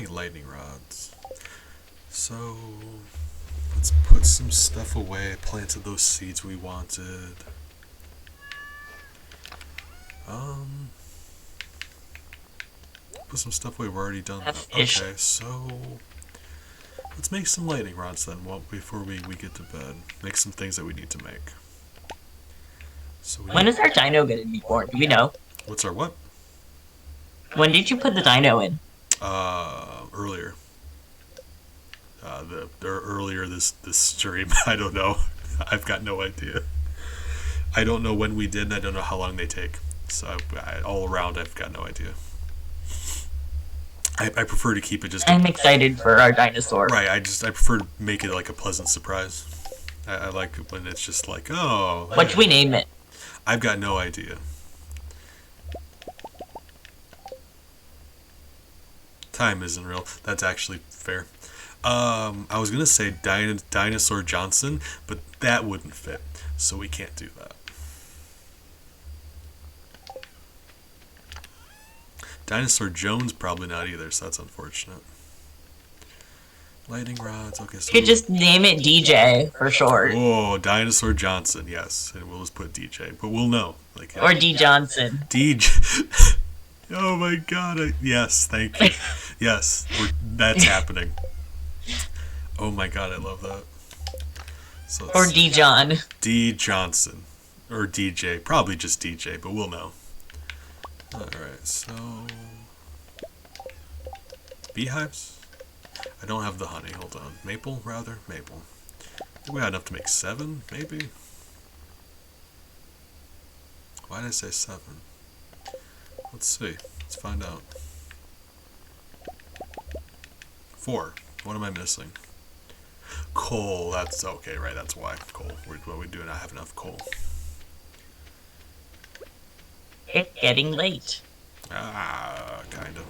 Lightning rods. So let's put some stuff away. I planted those seeds we wanted. Put some stuff away. We've already done that. Okay, so let's make some lightning rods then. Before we get to bed, make some things that we need to make. So when is our dino going to be born? Do we know? What's our what? When did you put the dino in? Earlier. Earlier this stream. I don't know. I've got no idea. I don't know when we did, and I don't know how long they take. So all around, I've got no idea. I prefer to keep it just. I'm excited for our dinosaur. Right. I prefer to make it like a pleasant surprise. I like it when it's just like, oh. What should we name it? I've got no idea. Time isn't real. That's actually fair. I was gonna say Dinosaur Johnson, but that wouldn't fit, so we can't do that. Dinosaur Jones probably not either, so that's unfortunate. Lightning rods. Okay, so you could just name it DJ for short. Oh, Dinosaur Johnson. Yes, and we'll just put DJ, but we'll know. Like or D Johnson. DJ. Oh my god, yes, thank you. Yes, that's happening. Oh my god, I love that. So or D John. D Johnson. Or DJ. Probably just DJ, but we'll know. Alright, so beehives? I don't have the honey, hold on. Maple, rather? Maple. I think we had enough to make 7, maybe? Why did I say 7? Let's see. Let's find out. 4. What am I missing? Coal. That's okay, right? That's why. Coal. What we do not have enough coal. It's getting late. Kind of.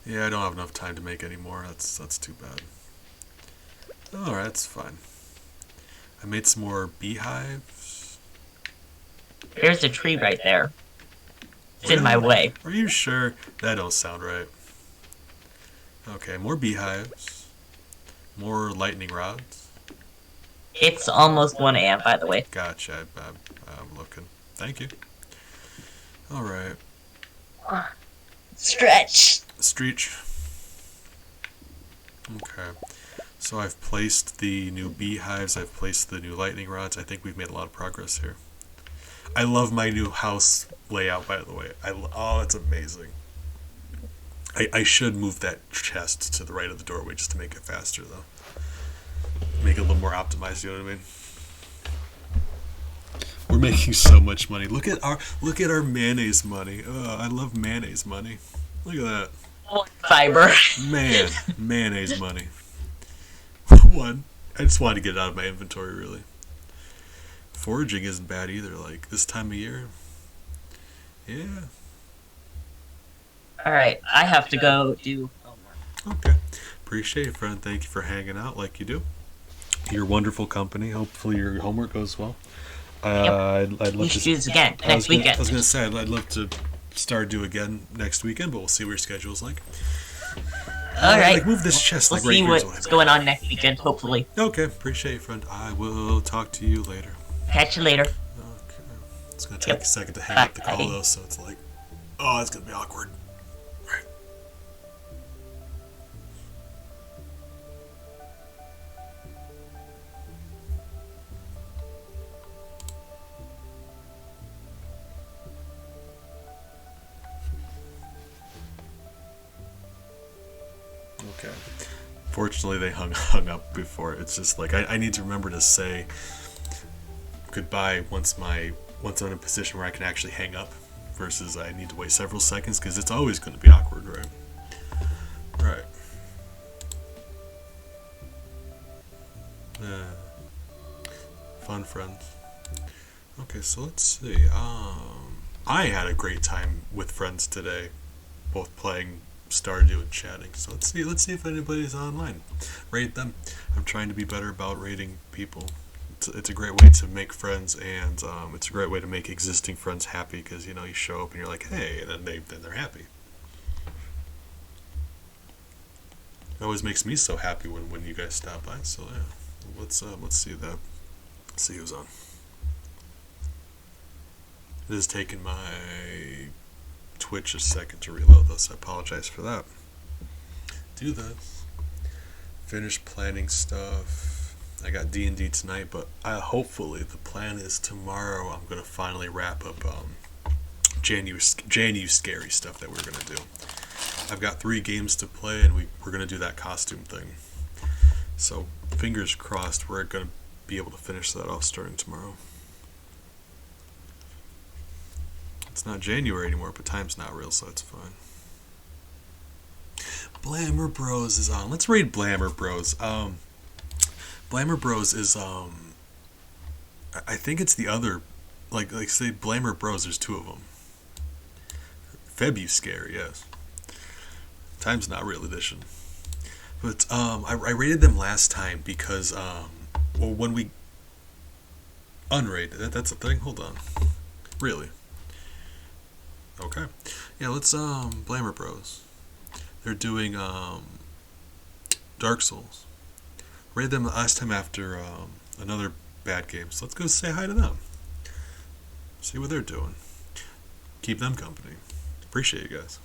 Yeah, I don't have enough time to make any more. That's too bad. Alright, that's fine. I made some more beehives. There's a tree right there. It's in my way. Are you sure? That don't sound right. Okay, more beehives. More lightning rods. It's almost 1 a.m., by the way. Gotcha, I'm looking. Thank you. Alright. Stretch. Streech. Okay. So I've placed the new beehives, I've placed the new lightning rods. I think we've made a lot of progress here. I love my new house layout, by the way. Oh, it's amazing. I should move that chest to the right of the doorway just to make it faster, though. Make it a little more optimized, you know what I mean? We're making so much money. Look at our mayonnaise money. I love mayonnaise money. Look at that. Fiber. Man, mayonnaise money. One. I just wanted to get it out of my inventory, really. Foraging isn't bad either, like this time of year. Yeah. Alright, I have to go do homework. Okay. Appreciate it, friend. Thank you for hanging out like you do. Your wonderful company. Hopefully your homework goes well. I'd love We to should do this again next weekend. I was gonna say I'd love to Stardew again next weekend, but we'll see what your schedule's like. Alright. Like move this chest We'll like right see here. what's going on next weekend, hopefully. Okay, appreciate it, friend. I will talk to you later. Catch you later. Okay. It's gonna take a second to hang up the call though, so it's like, oh, it's gonna be awkward. Right. Okay. Fortunately, they hung up before. It's just like I need to remember to say goodbye once I'm in a position where I can actually hang up, versus I need to wait several seconds because it's always going to be awkward, right? Right. Fun friends. Okay, so let's see. I had a great time with friends today, both playing Stardew and chatting. So let's see if anybody's online. Rate them. I'm trying to be better about rating people. It's a great way to make friends, and it's a great way to make existing friends happy because you show up and you're like, hey, and then they're happy. It always makes me so happy when you guys stop by. So yeah, let's see that. Let's see who's on. It has taken my Twitch a second to reload this. I apologize for that. Do this. Finish planning stuff. I got D&D tonight, but hopefully the plan is tomorrow I'm going to finally wrap up January scary stuff that we're going to do. I've got 3 games to play, and we're going to do that costume thing. So fingers crossed we're going to be able to finish that off starting tomorrow. It's not January anymore, but time's not real, so it's fine. Blammer Bros is on. Let's raid Blammer Bros. Blammer Bros is I think it's the other, like say Blammer Bros. There's 2 of them. Febuscare, yes. Time's not real edition. But I rated them last time because well, when we unrated that's a thing. Hold on, really. Okay, yeah. Let's Blammer Bros. They're doing Dark Souls. Rated them last time after another bad game, so let's go say hi to them. See what they're doing. Keep them company. Appreciate you guys.